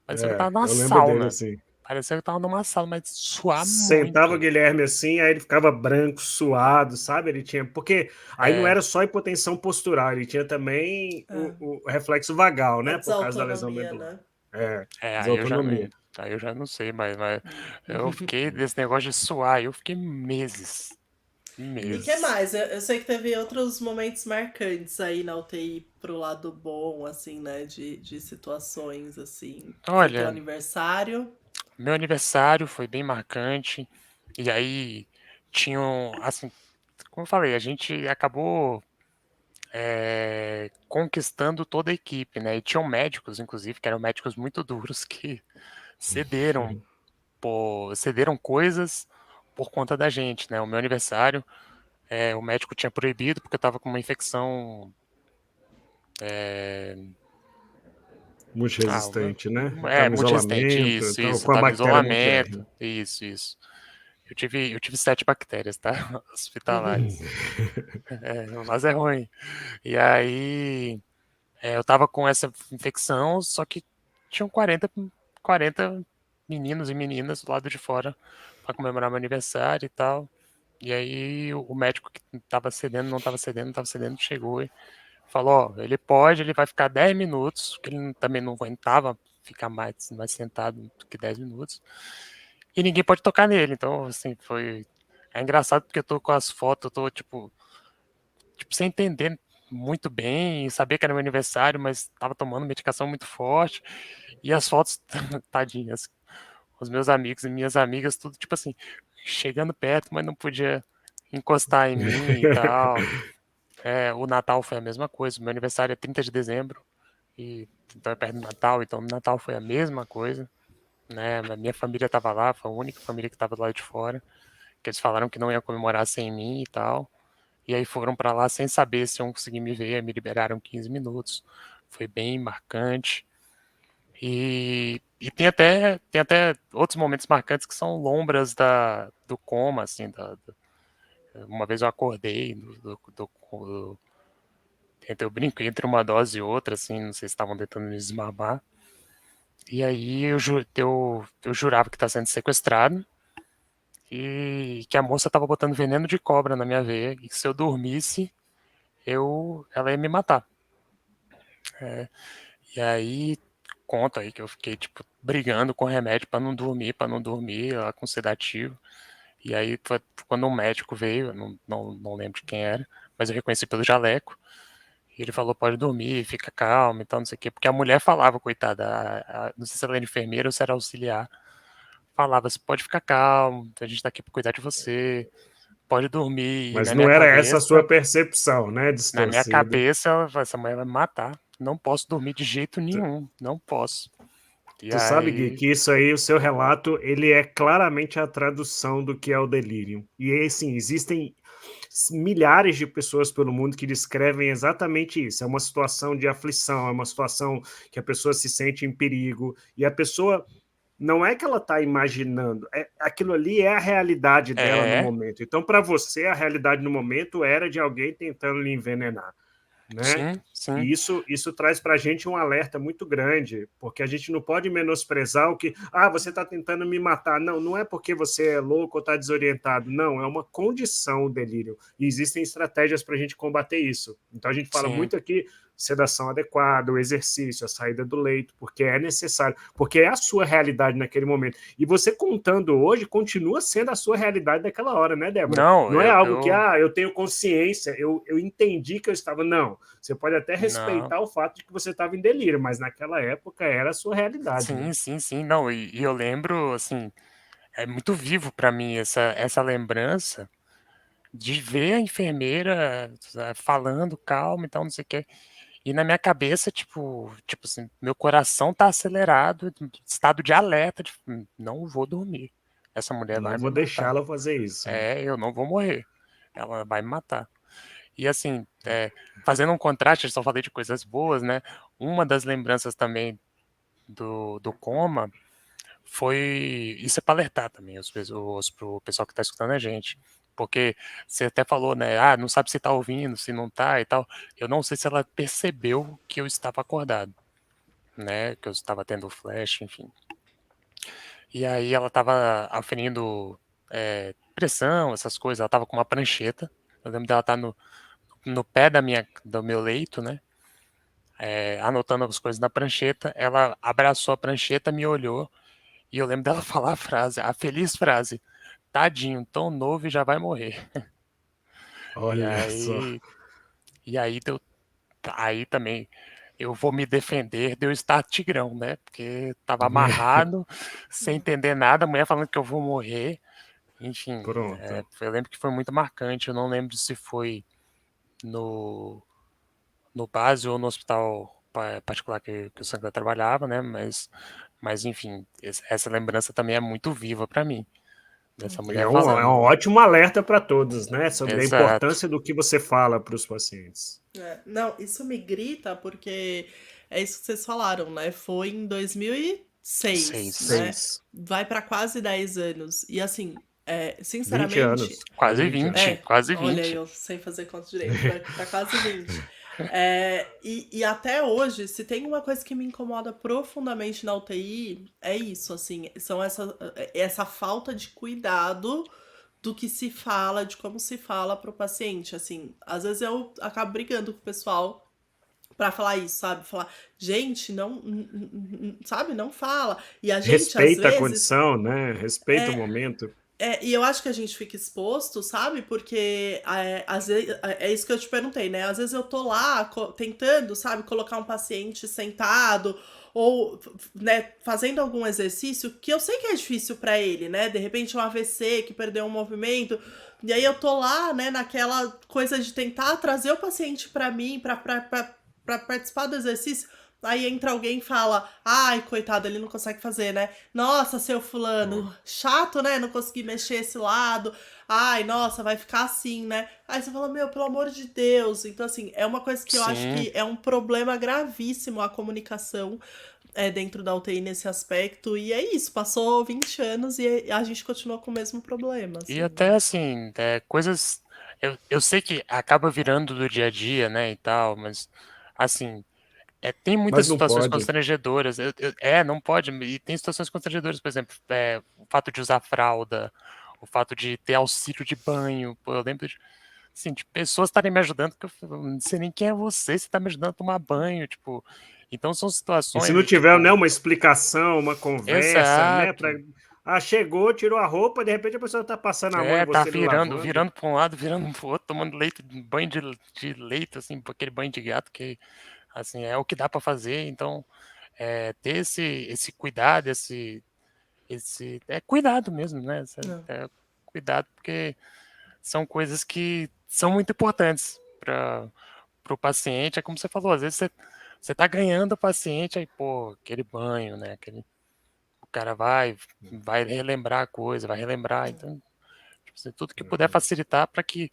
parecia que eu tava numa eu lembro dele sauna, assim. parecia que eu tava numa sauna, mas suar Sentava o muito. Guilherme assim, aí ele ficava branco, suado, sabe? Ele tinha. Porque aí não É, era só hipotensão postural, ele tinha também É. o reflexo vagal, A né? Por causa da lesão desautonomia, medular. né? É, aí eu já desautonomia. não, sei, mas eu fiquei desse negócio de suar, eu fiquei E que meses. mais? Eu sei que teve outros momentos marcantes aí na UTI pro lado bom, assim, né? De situações, assim. Foi teu Olha, aniversário. meu aniversário foi bem marcante, e aí tinham, assim, como eu falei, a gente acabou conquistando toda a equipe, né? E tinham médicos, inclusive, que eram médicos muito duros que cederam, cederam coisas por conta da gente, né? O meu aniversário, o médico tinha proibido porque eu tava com uma infecção. Muito resistente, né? Estava em Multiresistente, isolamento, isso, então, isso. com Eu a tava em bactéria isolamento, Montier. isso. Eu tive 7 bactérias, tá? Hospitalares. Mas é ruim. E aí, eu tava com essa infecção, só que tinham 40 meninos e meninas do lado de fora pra comemorar meu aniversário e tal. E aí, o médico que tava cedendo, não tava cedendo, chegou e falou: ó, ele vai ficar 10 minutos, que ele também não aguentava ficar mais sentado do que 10 minutos, e ninguém pode tocar nele. Então, assim, foi. É engraçado porque eu tô com as fotos, eu tô, sem entender muito bem, sabia que era meu aniversário, mas tava tomando medicação muito forte, e as fotos, tadinhas, os meus amigos e minhas amigas, tudo, tipo assim, chegando perto, mas não podia encostar em mim e tal. O Natal foi a mesma coisa, o meu aniversário é 30 de dezembro, e então é perto do Natal, então no Natal foi a mesma coisa, né? A minha família estava lá, foi a única família que estava do lado de fora, que eles falaram que não ia comemorar sem mim e tal. E aí foram para lá sem saber se iam conseguir me ver, me liberaram 15 minutos. Foi bem marcante. E tem até outros momentos marcantes que são lombras do coma, assim, uma vez eu acordei eu brinco entre uma dose e outra, assim, não sei se estavam tentando me desmamar. E aí eu jurava que estava sendo sequestrado e que a moça estava botando veneno de cobra na minha veia e que se eu dormisse, ela ia me matar. E aí conta aí que eu fiquei, tipo, brigando com remédio para não dormir, lá com sedativo. E aí foi quando um médico veio, eu não lembro de quem era, mas eu reconheci pelo jaleco. E ele falou, pode dormir, fica calmo e tal, não sei o quê. Porque a mulher falava, coitada, não sei se ela era enfermeira ou se era auxiliar, falava assim, pode ficar calmo, a gente tá aqui pra cuidar de você, pode dormir. E Mas não era essa a sua percepção, né, na minha distorcida. cabeça, essa mulher vai me matar. Não posso dormir de jeito nenhum, não posso. E Tu sabe, Gui, aí, que isso aí, o seu relato, ele é claramente a tradução do que é o delírio. E assim, existem milhares de pessoas pelo mundo que descrevem exatamente isso. É uma situação de aflição, é uma situação que a pessoa se sente em perigo, e a pessoa não é que ela está imaginando, aquilo ali é a realidade dela no é, momento. Então, para você, a realidade no momento era de alguém tentando lhe envenenar, né? sim, sim, E isso traz para a gente um alerta muito grande, porque a gente não pode menosprezar o que, você está tentando me matar. Não, não é porque você é louco ou está desorientado. Não, é uma condição o delírio. E existem estratégias para a gente combater isso. Então a gente fala sim, muito aqui sedação adequada, o exercício, a saída do leito, porque é necessário, porque é a sua realidade naquele momento. E você contando hoje, continua sendo a sua realidade daquela hora, né, Débora? não, Não é algo que, eu tenho consciência, eu entendi que eu estava. Não, você pode até não, respeitar o fato de que você estava em delírio, mas naquela época era a sua realidade, né? sim, sim, sim, não, e eu lembro, assim, é muito vivo para mim essa lembrança de ver a enfermeira falando calma e tal, não sei o quê. E na minha cabeça, tipo assim, meu coração tá acelerado, estado de alerta, de não vou dormir. Essa mulher vai Não me vou matar. deixá-la fazer isso. Eu não vou morrer. Ela vai me matar. E assim, fazendo um contraste, eu só falei de coisas boas, né? Uma das lembranças também do coma foi. Isso é para alertar também pro pessoal que tá escutando a gente. Porque você até falou, né? Ah, não sabe se tá ouvindo, se não tá e tal. Eu não sei se ela percebeu que eu estava acordado, né? Que eu estava tendo flash, enfim. E aí ela estava aferindo pressão, essas coisas. Ela estava com uma prancheta. Eu lembro dela estar no pé do meu leito, né? Anotando as coisas na prancheta. Ela abraçou a prancheta, me olhou. E eu lembro dela falar a feliz frase: tadinho, tão novo e já vai morrer. E Olha só. aí, aí também eu vou me defender de eu estar tigrão, né? Porque tava amarrado, sem entender nada, a mulher falando que eu vou morrer. Enfim, Pronto. eu lembro que foi muito marcante. Eu não lembro se foi no, no base ou no hospital particular que o Sangla trabalhava, né? Mas enfim, essa lembrança também é muito viva para mim, dessa E é mulher um falando. ótimo alerta para todos, né? Sobre a Exato. importância do que você fala para os pacientes. Não, isso me grita porque é isso que vocês falaram, né? Foi em 2006, 6. né? 6. Vai para quase 10 anos. E assim, 20 sinceramente, anos. Quase Quase 20 20, anos. quase olha, 20. eu sem fazer conta direito, vai para quase 20. E até hoje, se tem uma coisa que me incomoda profundamente na UTI, é isso, assim, são essa falta de cuidado do que se fala, de como se fala pro paciente, assim, às vezes eu acabo brigando com o pessoal pra falar isso, sabe? Falar, gente, não, sabe, não fala. E a gente, às Respeita a vezes, condição, né? Respeita o momento. e eu acho que a gente fica exposto, sabe? Porque às vezes, é isso que eu te perguntei, né? Às vezes eu tô lá tentando, sabe, colocar um paciente sentado ou, né, fazendo algum exercício que eu sei que é difícil pra ele, né? De repente um AVC que perdeu um movimento, e aí eu tô lá, né, naquela coisa de tentar trazer o paciente pra mim, pra participar do exercício, Aí entra alguém e fala, ai, coitado, ele não consegue fazer, né? Nossa, seu fulano, chato, né? Não consegui mexer esse lado. Ai, nossa, vai ficar assim, né? Aí você fala, meu, pelo amor de Deus. Então, assim, é uma coisa que eu acho Sim. que é um problema gravíssimo a comunicação dentro da UTI nesse aspecto. E é isso, passou 20 anos e a gente continua com o mesmo problema, E assim, até né? assim, coisas. Eu sei que acaba virando do dia a dia, né, e tal, mas assim, tem muitas Mas não situações pode. constrangedoras. Não pode. E tem situações constrangedoras, por exemplo, o fato de usar fralda, o fato de ter auxílio de banho. Pô, eu lembro de, assim, de pessoas estarem me ajudando, que eu não sei nem quem é você está me ajudando a tomar banho, tipo. Então são E se situações não de tiver, né, tipo. uma explicação, uma conversa, né, Exato. chegou, tirou a roupa, de repente a pessoa tá passando a mão em Tá você não virando, lavando. virando para um lado, virando para o outro, tomando leite, banho de leite, assim, aquele banho de gato que, assim, é o que dá para fazer. Então, ter esse cuidado, esse cuidado mesmo, né? Não. Cuidado, porque são coisas que são muito importantes para o paciente. É como você falou, às vezes você tá ganhando o paciente, aí, pô, aquele banho, né? O cara vai relembrar a coisa, vai relembrar. Então, tipo assim, tudo que puder facilitar para que.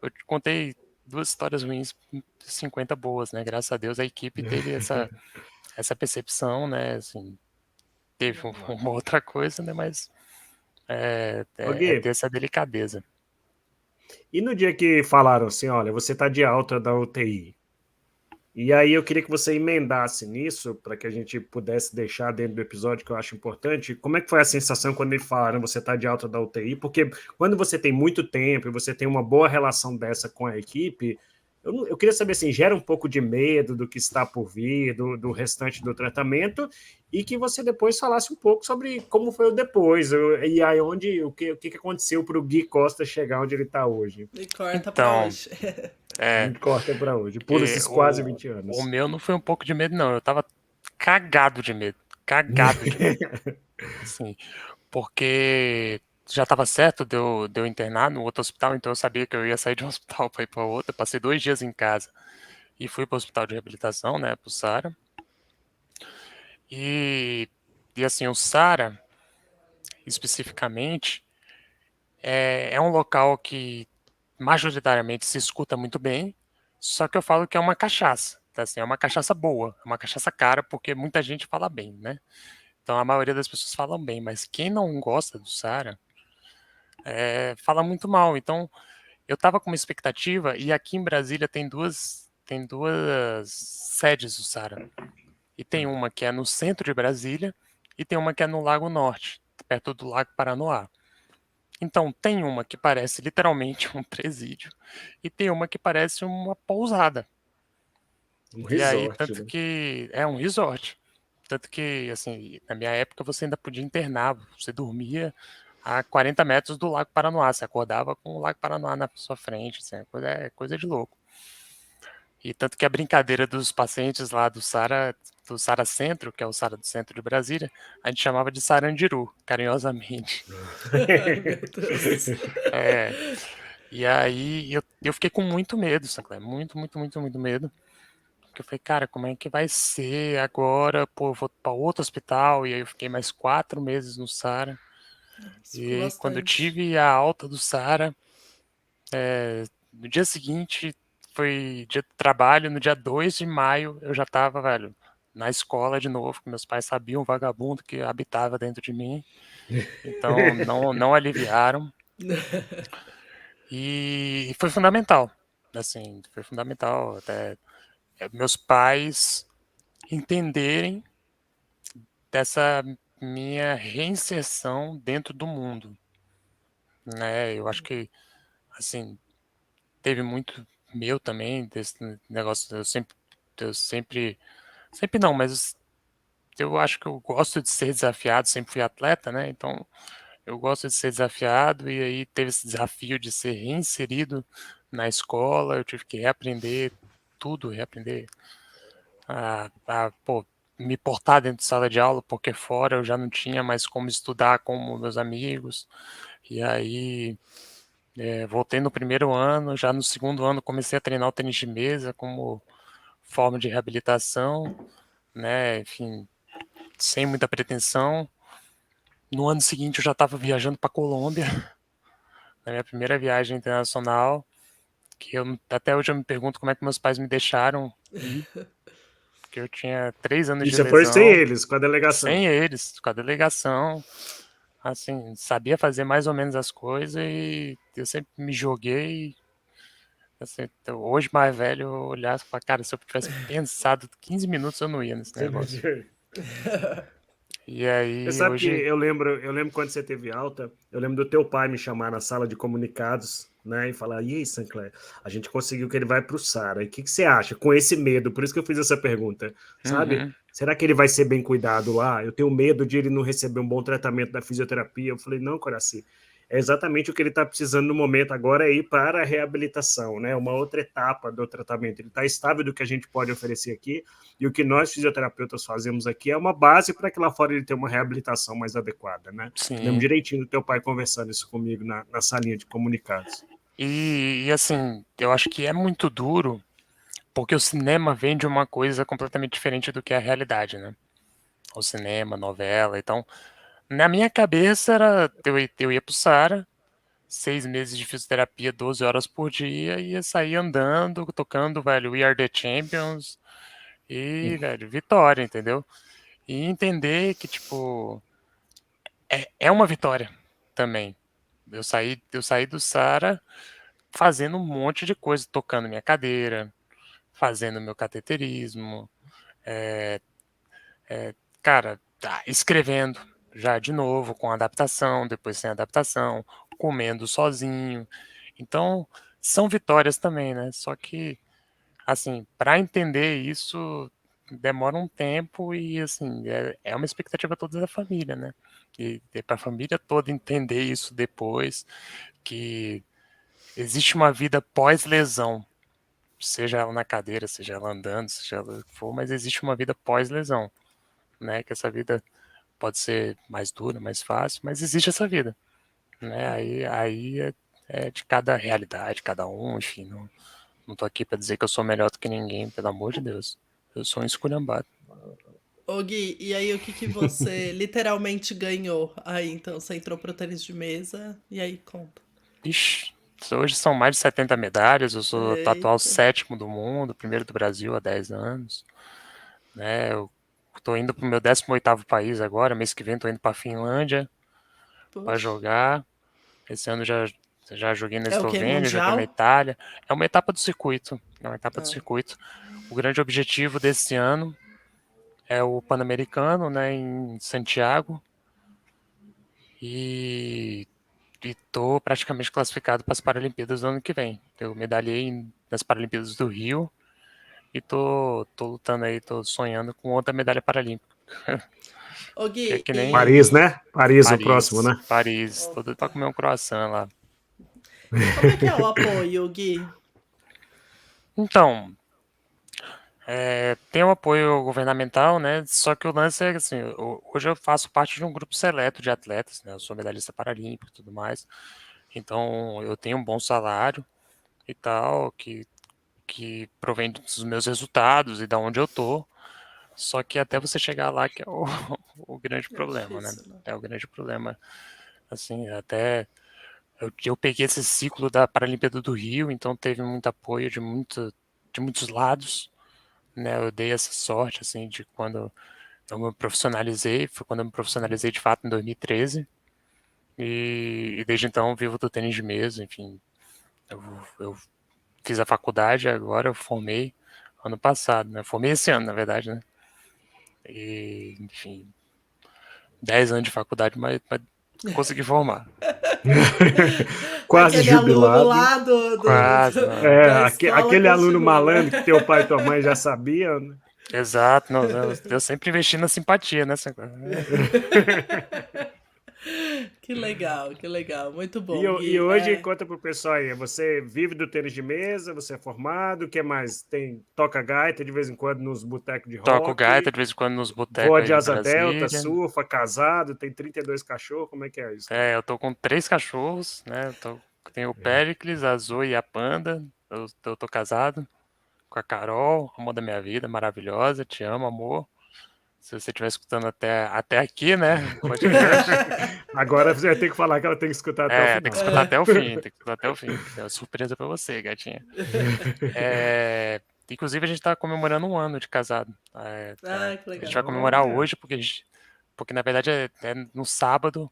Eu te contei 2 histórias ruins, 50 boas, né? Graças a Deus a equipe teve essa percepção, né? Assim, teve uma outra coisa, né? Mas Ô, é Gui, ter essa delicadeza. e no dia que falaram assim, olha, você tá de alta da UTI, e aí eu queria que você emendasse nisso, para que a gente pudesse deixar dentro do episódio, que eu acho importante. Como é que foi a sensação quando eles falaram você está de alta da UTI? Porque quando você tem muito tempo e você tem uma boa relação dessa com a equipe, eu queria saber assim, gera um pouco de medo do que está por vir, do restante do tratamento, e que você depois falasse um pouco sobre como foi o depois, e aí o que aconteceu para o Gui Costa chegar onde ele está hoje. E corta pra Então, hoje. é, Corta para hoje, pula é, esses quase o, 20 o anos. meu não foi um pouco de medo, não. Eu tava cagado de medo. Cagado de medo. Assim, porque já estava certo de eu internar no outro hospital, então eu sabia que eu ia sair de um hospital para ir para outro. Eu passei 2 dias em casa e fui para o hospital de reabilitação, né, para o Sara. E, e assim, o Sara, especificamente, é um local que majoritariamente se escuta muito bem, só que eu falo que é uma cachaça. Tá, assim, é uma cachaça boa, é uma cachaça cara, porque muita gente fala bem, né? Então a maioria das pessoas falam bem, mas quem não gosta do Sara fala muito mal. Então eu estava com uma expectativa, e aqui em Brasília tem duas sedes do Sara. E tem uma que é no centro de Brasília e tem uma que é no Lago Norte, perto do Lago Paranoá. Então, tem uma que parece literalmente um presídio e tem uma que parece uma pousada. Um E aí, resort, tanto né? que é um resort. Tanto que, assim, na minha época você ainda podia internar, você dormia a 40 metros do Lago Paranoá, você acordava com o Lago Paranoá na sua frente, assim, é coisa de louco. E tanto que a brincadeira dos pacientes lá do Sara Centro, que é o Sara do Centro de Brasília, a gente chamava de Sarandiru, carinhosamente. Ai, meu Deus. É, e aí eu fiquei com muito medo, Sancler, muito, muito, muito, muito medo. Porque eu falei, cara, como é que vai ser agora? Pô, eu vou para outro hospital. E aí eu fiquei mais 4 meses no Sara. Isso E foi aí, quando eu bastante. tive a alta do Sara, no dia seguinte foi dia de trabalho, no dia 2 de maio eu já tava, velho, na escola de novo, que meus pais sabiam o vagabundo que habitava dentro de mim. Então não aliviaram. E foi fundamental. Assim, foi fundamental até meus pais entenderem dessa minha reinserção dentro do mundo, né? Eu acho que, assim, teve muito meu também desse negócio. Eu sempre não, mas eu acho que eu gosto de ser desafiado. Sempre fui atleta, né? Então eu gosto de ser desafiado, e aí teve esse desafio de ser reinserido na escola. Eu tive que reaprender tudo, reaprender pô, me portar dentro de sala de aula, porque fora eu já não tinha mais como estudar como meus amigos. E aí, voltei no primeiro ano, já no segundo ano comecei a treinar o tênis de mesa como forma de reabilitação. né? Enfim, sem muita pretensão. No ano seguinte eu já estava viajando para Colômbia, na minha primeira viagem internacional, que até hoje eu me pergunto como é que meus pais me deixaram ir, porque eu tinha 3 anos E de você foi sem lesão, eles, com a delegação. sem eles, com a delegação, assim, sabia fazer mais ou menos as coisas e eu sempre me joguei. Assim, então, hoje mais velho, eu olhasse e falar, cara, se eu tivesse pensado 15 minutos eu não ia nesse Você não negócio. tinha- E Você aí sabe que hoje, eu lembro quando você teve alta, eu lembro do teu pai me chamar na sala de comunicados, né, e falar, e aí, Sancler, a gente conseguiu que ele vai pro SARA, e o que você acha com esse medo? Por isso que eu fiz essa pergunta, sabe? uhum, Será que ele vai ser bem cuidado lá? Eu tenho medo de ele não receber um bom tratamento da fisioterapia. Eu falei, não, Coraci, é exatamente o que ele está precisando no momento agora é ir para a reabilitação, né? Uma outra etapa do tratamento. Ele está estável do que a gente pode oferecer aqui, e o que nós fisioterapeutas fazemos aqui é uma base para que lá fora ele tenha uma reabilitação mais adequada, né? Lembro sim. direitinho do teu pai conversando isso comigo na salinha de comunicados. E assim, eu acho que é muito duro, porque o cinema vende uma coisa completamente diferente do que é a realidade, né? O cinema, novela, então, na minha cabeça era, eu ia pro SARA, 6 meses de fisioterapia, 12 horas por dia, e ia sair andando, tocando, velho, We Are The Champions, e, velho, vitória, entendeu? E entender que, tipo, é uma vitória também. Eu saí do SARA fazendo um monte de coisa, tocando minha cadeira, fazendo meu cateterismo, é, cara, escrevendo já de novo, com adaptação, depois sem adaptação, comendo sozinho. Então, são vitórias também, né? Só que, assim, para entender isso demora um tempo e, assim, é uma expectativa toda da família, né? E para a família toda entender isso depois, que existe uma vida pós-lesão, seja ela na cadeira, seja ela andando, seja ela o que for, mas existe uma vida pós-lesão, né? Que essa vida pode ser mais dura, mais fácil, mas existe essa vida, né? Aí é de cada realidade, cada um, enfim, não tô aqui para dizer que eu sou melhor do que ninguém, pelo amor de Deus. Eu sou um esculhambado. Ô Gui, e aí o que que você literalmente ganhou aí? Então, você entrou pro tênis de mesa, e aí conta. Ixi, hoje são mais de 70 medalhas, eu sou o atual Eita, 7º do mundo, primeiro do Brasil há 10 anos, né? Eu tô indo pro meu 18º país agora, mês que vem tô indo pra Finlândia para poxa. jogar. Esse ano já joguei na É o quê? Eslovênia, joguei na Mundial? Itália. É uma etapa do circuito, é uma etapa do Ah, circuito. O grande objetivo desse ano é o Pan-Americano, né, em Santiago, e tô praticamente classificado para as Paralimpíadas do ano que vem. Eu medalhei nas Paralimpíadas do Rio e tô lutando aí, tô sonhando com outra medalha paralímpica, ô que é Gui, que nem Paris, né? Paris, o próximo, Paris, né? Paris, tô doido pra opa. comer um croissant lá. E como é que é o apoio, Gui? Então, tem um apoio governamental, né? Só que o lance é assim, hoje eu faço parte de um grupo seleto de atletas, né? Eu sou medalhista paralímpico e tudo mais. Então eu tenho um bom salário e tal, que provém dos meus resultados e da onde eu tô. Só que até você chegar lá que é o, o grande É problema, né? difícil, né? É o grande problema. Assim, até eu peguei esse ciclo da Paralimpíada do Rio, então teve muito apoio de muitos lados, né? Eu dei essa sorte, assim, de quando eu me profissionalizei, foi quando eu me profissionalizei de fato em 2013, e desde então vivo do tênis de mesa, enfim, eu fiz a faculdade agora, eu formei ano passado, né? Formei esse ano, na verdade, né? E, enfim, 10 anos de faculdade, mas consegui formar. Quase Aquele aluno jubilado. lá Quase, não. da escola Aquele aluno continua, né? malandro que teu pai e tua mãe já sabiam, né? Exato, não, eu sempre investi na simpatia, né? Que legal. Muito E, bom, e Gui. hoje, É, conta pro pessoal aí, você vive do tênis de mesa, você é formado, o que mais? Tem, toca gaita de vez em quando nos botecos de Toco gaita rock, de vez em quando nos voa botecos aí de de asa delta, Brasília. surfa, casado, tem 32 cachorros, como é que é a história? Eu tô com 3 cachorros, né? Tenho o Péricles, a Zoe e a Panda. Eu tô casado com a Carol, amor da minha vida, maravilhosa, te amo, amor. Se você estiver escutando até aqui, né, o podcast, Agora você vai ter que falar que ela tem que escutar até o tem final. que escutar até o fim, tem que escutar até o fim. É uma surpresa pra você, gatinha. Inclusive, a gente tá comemorando 1 ano de casado. Ah, que A gente legal. vai comemorar Olha. hoje, porque na verdade é no sábado,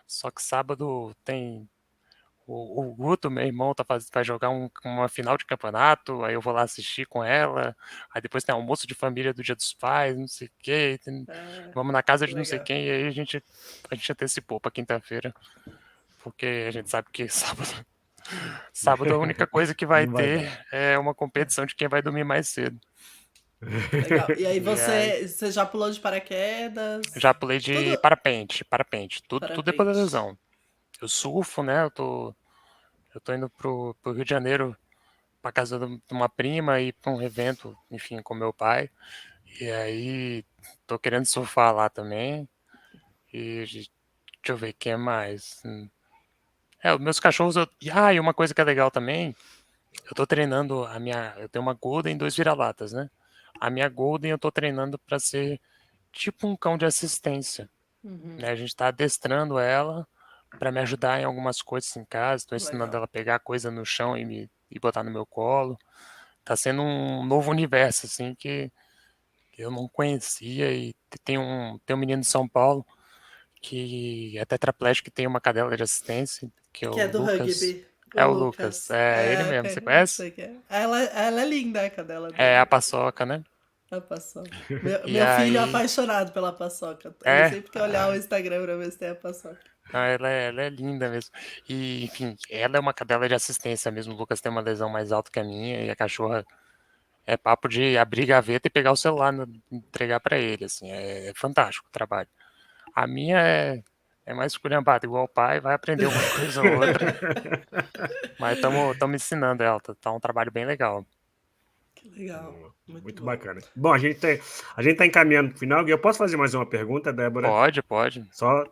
só que sábado tem o Guto, meu irmão, vai jogar uma final de campeonato, aí eu vou lá assistir com ela, aí depois tem almoço de família do Dia dos Pais, não sei o quê, Ah, vamos na casa que de não sei legal. quem, e aí a gente antecipou pra quinta-feira, porque a gente sabe que sábado a única coisa que vai Não vai ter dar. é uma competição de quem vai dormir mais cedo. Que legal. E aí E aí, você já pulou de já paraquedas? pulei de Tudo parapente, tudo depois da parapente. lesão. Eu surfo, né, eu tô indo pro Rio de Janeiro pra casa de uma prima e pra um evento, enfim, com meu pai. E aí, tô querendo surfar lá também. Deixa eu ver o que mais. Os meus cachorros. E uma coisa que é legal também, eu tô treinando a minha. Eu tenho uma Golden e 2 vira-latas, né? A minha Golden eu tô treinando pra ser tipo um cão de assistência, Uhum, né? A gente tá adestrando ela pra me ajudar em algumas coisas em casa. Tô ensinando legal. ela a pegar coisa no chão e botar no meu colo. Tá sendo um novo universo, assim, que eu não conhecia. E tem um menino de São Paulo que é tetraplégico e tem uma cadela de assistência, que é Que é o do Lucas. rugby, o É o Lucas, Lucas. é ele É, mesmo, você ok, conhece? sei que é. Ela é linda, a cadela É a dele. paçoca, né? A paçoca. Meu, E meu filho é aí, apaixonado pela paçoca. Ele é, sempre quer olhar o Instagram pra ver se tem a paçoca. ela é linda mesmo. E, enfim, ela é uma cadela de assistência mesmo. O Lucas tem uma lesão mais alta que a minha e a cachorra é papo de abrir gaveta e pegar o celular, entregar pra ele, assim, é fantástico o trabalho. A minha é mais esculhambada, igual o pai, vai aprender uma coisa ou outra, mas estamos ensinando ela, tá um trabalho bem legal. Que legal. Muito Muito bom. bacana. Bom, a gente tá encaminhando para o final. E eu posso fazer mais uma pergunta, Débora? Pode. Só.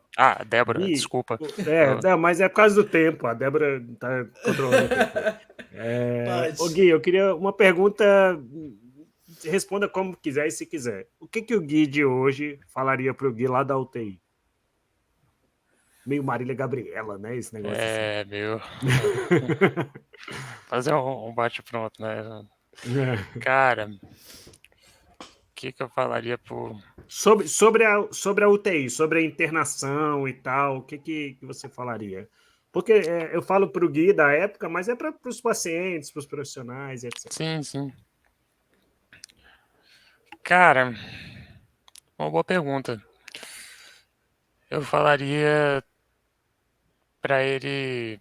Débora, Gui, desculpa. Eu- não, mas é por causa do tempo. A Débora está controlando o tempo aí. Ô, Pode. Gui, eu queria uma pergunta. Responda como quiser e se quiser. O que o Gui de hoje falaria para o Gui lá da UTI? Meio Marília Gabriela, né? Esse negócio assim. Meu. Fazer um bate-pronto, né? Cara, o que eu falaria pro. Sobre a UTI, sobre a internação e tal, o que você falaria? Porque eu falo para o Gui da época, mas é para os pacientes, para os profissionais, etc. Sim, sim. Cara, uma boa pergunta. Eu falaria pra ele,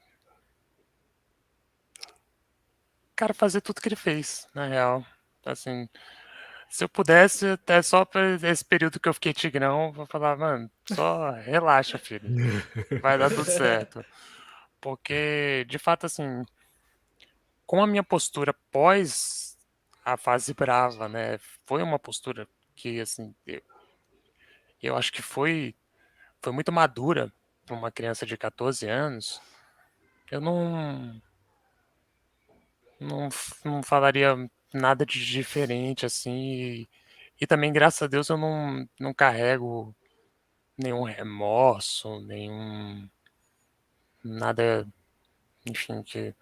cara, fazer tudo que ele fez, na real. Assim, se eu pudesse, até só pra esse período que eu fiquei tigrão, eu vou falar, mano, só relaxa, filho. Vai dar tudo certo. Porque, de fato, assim, com a minha postura pós a fase brava, né? Foi uma postura que, assim, eu acho que foi muito madura para uma criança de 14 anos. Eu não falaria nada de diferente, assim. E também, graças a Deus, eu não carrego nenhum remorso, nada, enfim, que.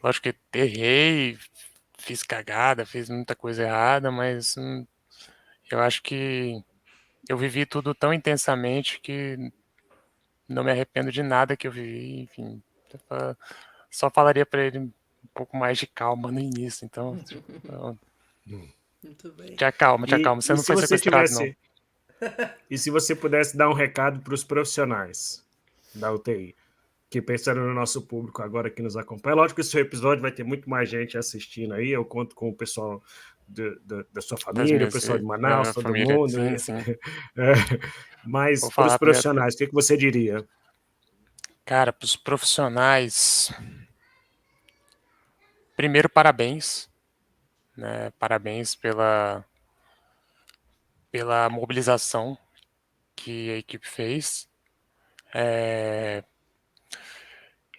Lógico que errei, fiz cagada, fiz muita coisa errada, mas eu acho que eu vivi tudo tão intensamente que não me arrependo de nada que eu vivi, enfim. Só falaria pra ele um pouco mais de calma no início, então, tipo, Muito bem. te E, acalma, você e não se foi você sequestrado, não. tivesse, e se você pudesse dar um recado para os profissionais da UTI, que pensando no nosso público agora que nos acompanha, lógico que esse episódio vai ter muito mais gente assistindo aí, eu conto com o pessoal da sua Das família, o minhas, pessoal de da Manaus, minha todo família, mundo, sim, sim. é, mas Vou para os falar primeiro, profissionais, o que você diria? cara, pros profissionais, primeiro, parabéns, né? Parabéns pela mobilização que a equipe fez. É,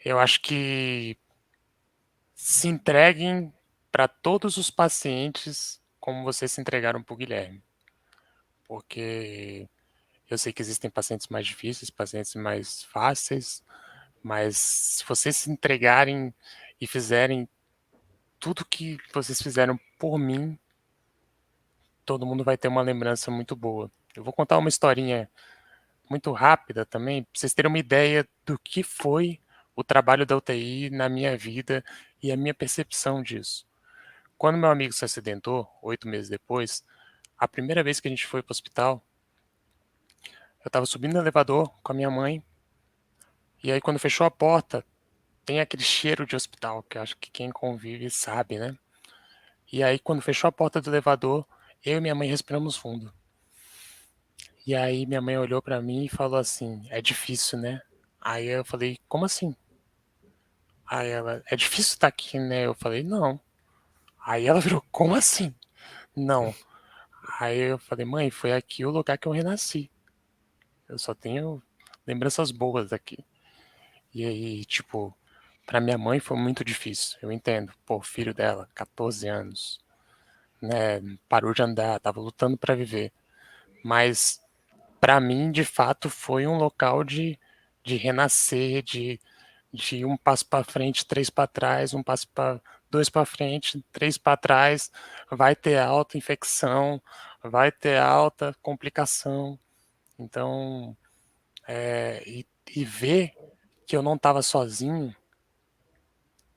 eu acho que se entreguem para todos os pacientes como vocês se entregaram para o Guilherme. porque eu sei que existem pacientes mais difíceis, pacientes mais fáceis, mas se vocês se entregarem e fizerem tudo que vocês fizeram por mim, todo mundo vai ter uma lembrança muito boa. Eu vou contar uma historinha muito rápida também, para vocês terem uma ideia do que foi o trabalho da UTI na minha vida e a minha percepção disso. Quando meu amigo se acidentou, 8 meses depois, a primeira vez que a gente foi para o hospital, eu estava subindo no elevador com a minha mãe, e aí quando fechou a porta, tem aquele cheiro de hospital, que eu acho que quem convive sabe, né? E aí quando fechou a porta do elevador, eu e minha mãe respiramos fundo. E aí minha mãe olhou pra mim e falou assim: "É difícil, né?" Aí eu falei: "Como assim?" Aí ela: "É difícil estar aqui, né?" Eu falei: "Não." Aí ela virou: "Como assim?" "Não." Aí eu falei: "Mãe, foi aqui o lugar que eu renasci. Eu só tenho lembranças boas daqui." E aí, tipo, pra minha mãe foi muito difícil. Eu entendo. Pô, filho dela, 14 anos, né? Parou de andar, tava lutando pra viver. Mas pra mim, de fato, foi um local de renascer, de um passo para frente, três para trás, um passo para dois para frente, três para trás, vai ter alta infecção, vai ter alta complicação. Então, e ver que eu não estava sozinho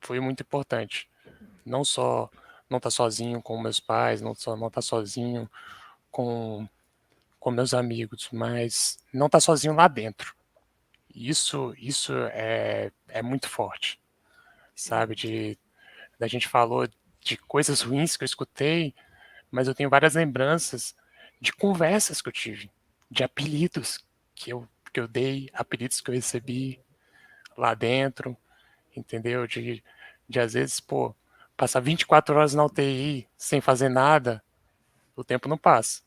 foi muito importante. Não só não estar sozinho com meus pais, não só não estar sozinho com, com meus amigos, mas não estar sozinho lá dentro. Isso é muito forte, sabe? A gente falou de coisas ruins que eu escutei, mas eu tenho várias lembranças de conversas que eu tive, de apelidos que eu dei, apelidos que eu recebi lá dentro, entendeu? De às vezes, pô, passar 24 horas na UTI sem fazer nada, o tempo não passa.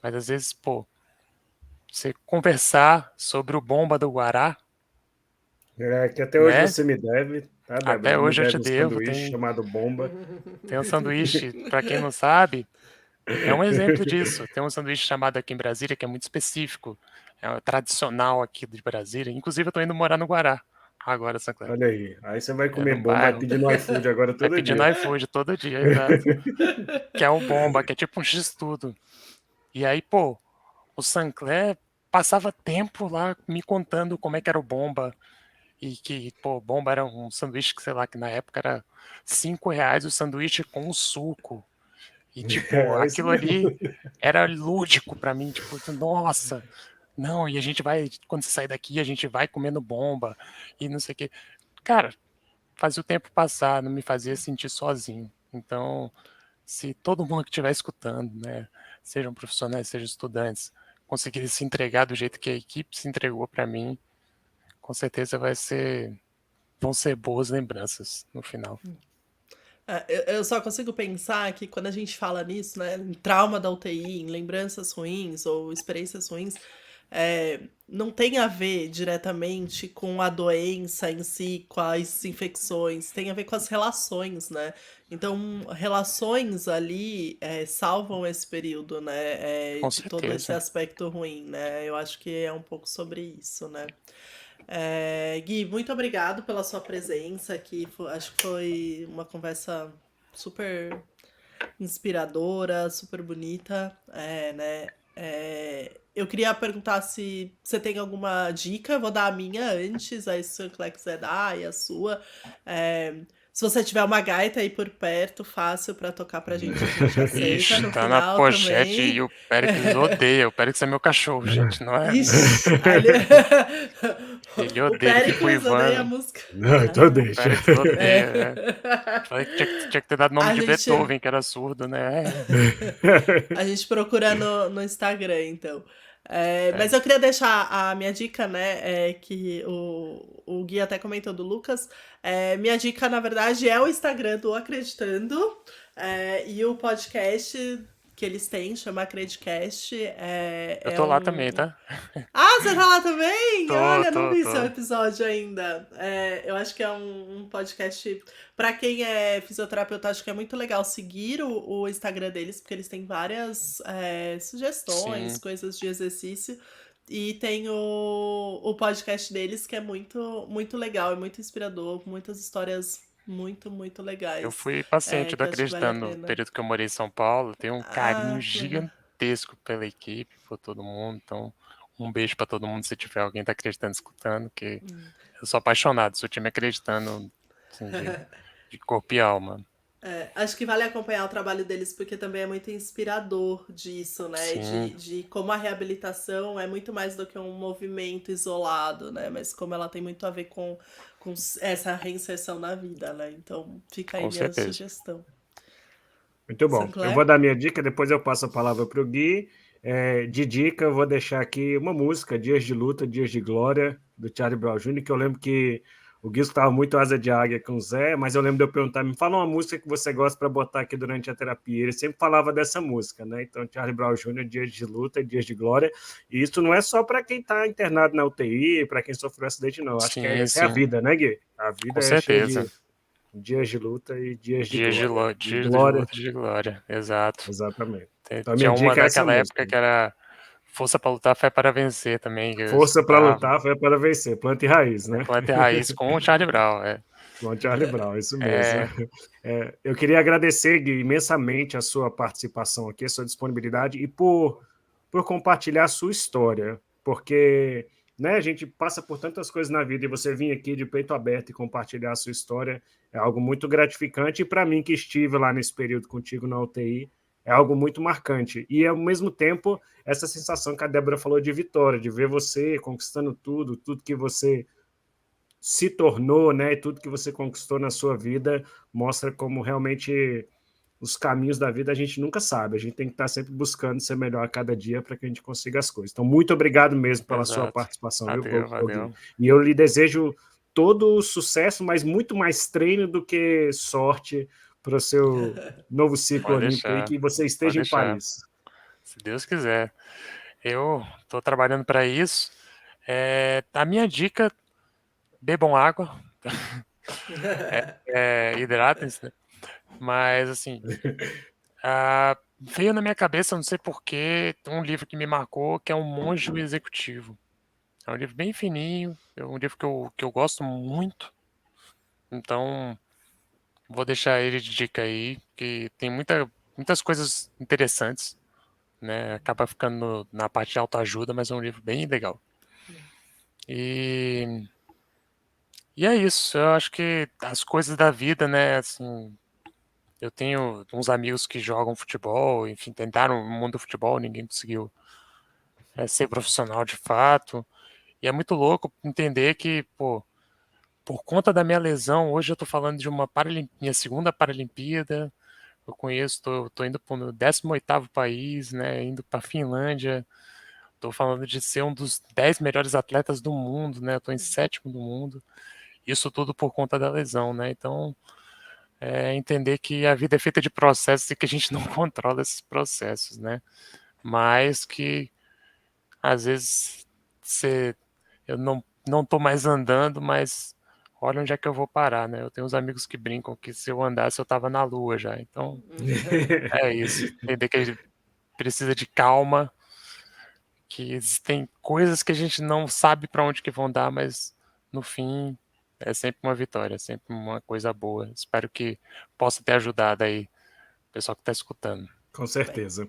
Mas às vezes, pô, você conversar sobre o Bomba do Guará, Que até hoje né? você me deve, tá, Débora? Até Me hoje eu te deve um devo, sanduíche chamado Bomba. tem um sanduíche, para quem não sabe, é um exemplo disso. Tem um sanduíche chamado aqui em Brasília que é muito específico, é o tradicional aqui de Brasília. Inclusive, eu tô indo morar no Guará agora, Sancler. Olha aí. Aí você vai É comer num Bomba, vai bairro. pedir no iFood agora Vai todo pedir no dia. iFood todo dia, exato. Que é o Bomba, que é tipo um X-tudo. E aí, pô, o Sancler passava tempo lá me contando como é que era o Bomba. E que, pô, Bomba era um sanduíche que, sei lá, que na época era R$ 5 o sanduíche com um suco. E, tipo, É isso aquilo mesmo. ali era lúdico pra mim, tipo, nossa, não, e a gente vai, quando você sair daqui, a gente vai comendo bomba e não sei o quê. Cara, fazia o tempo passar, não me fazia sentir sozinho. Então, se todo mundo que estiver escutando, né, sejam profissionais, sejam estudantes, conseguir se entregar do jeito que a equipe se entregou pra mim, com certeza vão ser boas lembranças no final. Eu só consigo pensar que quando a gente fala nisso, né, em trauma da UTI, em lembranças ruins ou experiências ruins, não tem a ver diretamente com a doença em si, com as infecções, tem a ver com as relações, né? Então, relações ali salvam esse período, né, Com de todo esse certeza. aspecto ruim, né? Eu acho que é um pouco sobre isso, né? Gui, muito obrigado pela sua presença aqui. Acho que foi uma conversa super inspiradora, super bonita, né? Eu queria perguntar se você tem alguma dica, eu vou dar a minha antes, aí se o Clé quiser dar, e a sua. É, se você tiver uma gaita aí por perto, fácil pra tocar pra gente, a gente aceita Ixi, no tá na final pochete e também. o Péricles odeia. O Péricles é meu cachorro, gente. Não é. Ixi, aí ele... Ele o odeia, ele fica Péricles odeia a uivando. música. Não, então O deixa. Péricles É. odeia, é. Falei que tinha que ter dado nome A de gente, Beethoven, que era surdo, né? a gente procura no Instagram, então. É, Mas eu queria deixar a minha dica, né? Que o Gui até comentou do Lucas. Minha dica, na verdade, é o Instagram do Acreditando. E o podcast que eles têm, chama Acredicast. Eu tô lá também, tá? Ah, você tá lá também? Olha, não vi seu Tô. episódio ainda. Eu acho que é um podcast. Pra quem é fisioterapeuta, acho que é muito legal seguir o Instagram deles, porque eles têm várias sugestões, Sim, coisas de exercício. E tem o podcast deles, que é muito, muito legal, é muito inspirador, com muitas histórias muito, muito eu legais, fui paciente do que eu acho que vale a Acreditando no pena. período que eu morei em São Paulo. Tenho um carinho Ah, que legal. gigantesco pela equipe, por todo mundo. Então, um beijo pra todo mundo se tiver alguém tá acreditando, escutando, que eu sou apaixonado. Seu time acreditando, assim, de corpo e alma. Acho que vale acompanhar o trabalho deles porque também é muito inspirador disso, né? Sim, De como a reabilitação é muito mais do que um movimento isolado, né? Mas como ela tem muito a ver com essa reinserção na vida, né? Então fica aí com minha certeza. sugestão. Muito bom. Eu vou Sancler? dar minha dica, depois eu passo a palavra para o Gui. De dica, eu vou deixar aqui uma música, Dias de Luta, Dias de Glória, do Charlie Brown Jr., que eu lembro que o Gui escutava muito Asa de Águia com o Zé, mas eu lembro de eu perguntar, me fala uma música que você gosta para botar aqui durante a terapia. Ele sempre falava dessa música, né? Então, Charlie Brown Jr., Dias de Luta, Dias de Glória. E isso não é só para quem está internado na UTI, para quem sofreu acidente, não. Acho que Sim, essa é a sim, vida, né, Gui? A com vida é cheia certeza. de dias de luta e dias de Dias de, glória. E dias de glória, luta de glória, exato. exatamente. Então a minha Tinha uma dica é essa naquela música. época que era Força para Lutar, Fé para Vencer também, que eu Força para escutava. lutar, fé para vencer. Planta e raiz, né? Planta e Raiz com o Charlie Brown. Com Charlie Brown, isso mesmo. É, Eu queria agradecer, Gui, imensamente a sua participação aqui, a sua disponibilidade e por compartilhar a sua história, porque né, a gente passa por tantas coisas na vida e você vir aqui de peito aberto e compartilhar a sua história é algo muito gratificante e para mim que estive lá nesse período contigo na UTI é algo muito marcante e ao mesmo tempo essa sensação que a Débora falou de vitória, de ver você conquistando tudo que você se tornou, né, e tudo que você conquistou na sua vida mostra como realmente os caminhos da vida a gente nunca sabe. A gente tem que estar sempre buscando ser melhor a cada dia para que a gente consiga as coisas. Então, muito obrigado mesmo pela sua exato. participação, viu, Gui? Valeu. E eu lhe desejo todo o sucesso, mas muito mais treino do que sorte para o seu novo ciclo Pode olímpico aí, deixar, que você pode esteja em deixar. Paris. Se Deus quiser. Eu tô trabalhando para isso. A minha dica, bebam água, hidratem-se, né? Mas, assim, veio na minha cabeça, não sei porquê, um livro que me marcou, que é Um Monge e o Executivo. É um livro bem fininho, é um livro que eu gosto muito. Então, vou deixar ele de dica aí, que tem muitas coisas interessantes, né? Acaba ficando na parte de autoajuda, mas é um livro bem legal. E, e é isso, eu acho que as coisas da vida, né, assim, eu tenho uns amigos que jogam futebol, enfim, tentaram no mundo do futebol, ninguém conseguiu ser profissional de fato. E é muito louco entender que, pô, por conta da minha lesão, hoje eu tô falando de uma minha segunda Paralimpíada. Eu conheço, tô indo para o 18º país, né? Indo para Finlândia. Tô falando de ser um dos 10 melhores atletas do mundo, né? Eu tô em sétimo do mundo. Isso tudo por conta da lesão, né? Então, entender que a vida é feita de processos e que a gente não controla esses processos, né? Mas que às vezes eu não tô mais andando, mas olha onde é que eu vou parar, né? Eu tenho uns amigos que brincam que se eu andasse eu tava na lua já. Então, é isso. Entender que a gente precisa de calma, que existem coisas que a gente não sabe para onde que vão dar, mas no fim é sempre uma vitória, é sempre uma coisa boa. Espero que possa ter ajudado aí o pessoal que está escutando. Com Bem, certeza.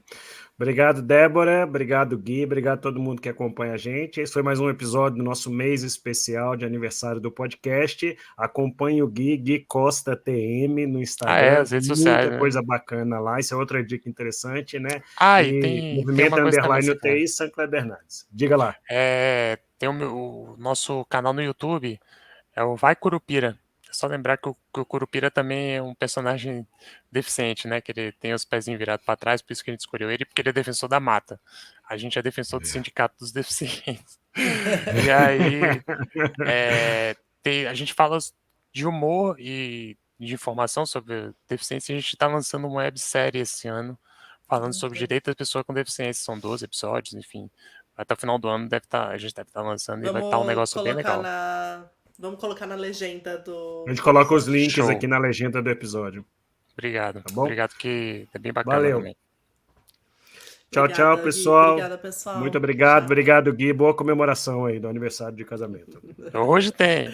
Obrigado, Débora. Obrigado, Gui. Obrigado a todo mundo que acompanha a gente. Esse foi mais um episódio do nosso mês especial de aniversário do podcast. Acompanhe o Gui Costa TM no Instagram. As redes sociais, Muita né? coisa bacana lá. Isso é outra dica interessante, né? E E tem Movimento uma coisa também, Underline Sancler. UTI, Sancler Bernardes. Diga lá. Tem o nosso canal no YouTube, é o Vai Curupira. É só lembrar que o Curupira também é um personagem deficiente, né? Que ele tem os pezinhos virados para trás, por isso que a gente escolheu ele, porque ele é defensor da mata. A gente é defensor do sindicato dos deficientes. E aí, a gente fala de humor e de informação sobre deficiência. A gente está lançando uma websérie esse ano, falando sobre direito da pessoa com deficiência. São 12 episódios, enfim. Até o final do ano a gente deve estar lançando e vai estar um negócio bem legal. Vamos colocar na legenda do. A gente coloca os links Show. aqui na legenda do episódio. Obrigado. Tá bom? Obrigado, que é bem bacana Valeu. também. Tchau, Obrigada, tchau, pessoal. Gui. Obrigada, pessoal. Muito obrigado. Tchau. Obrigado, Gui. Boa comemoração aí do aniversário de casamento. Hoje tem.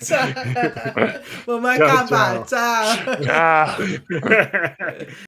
Tchau. Vamos Tchau, acabar. tchau. Tchau. Tchau.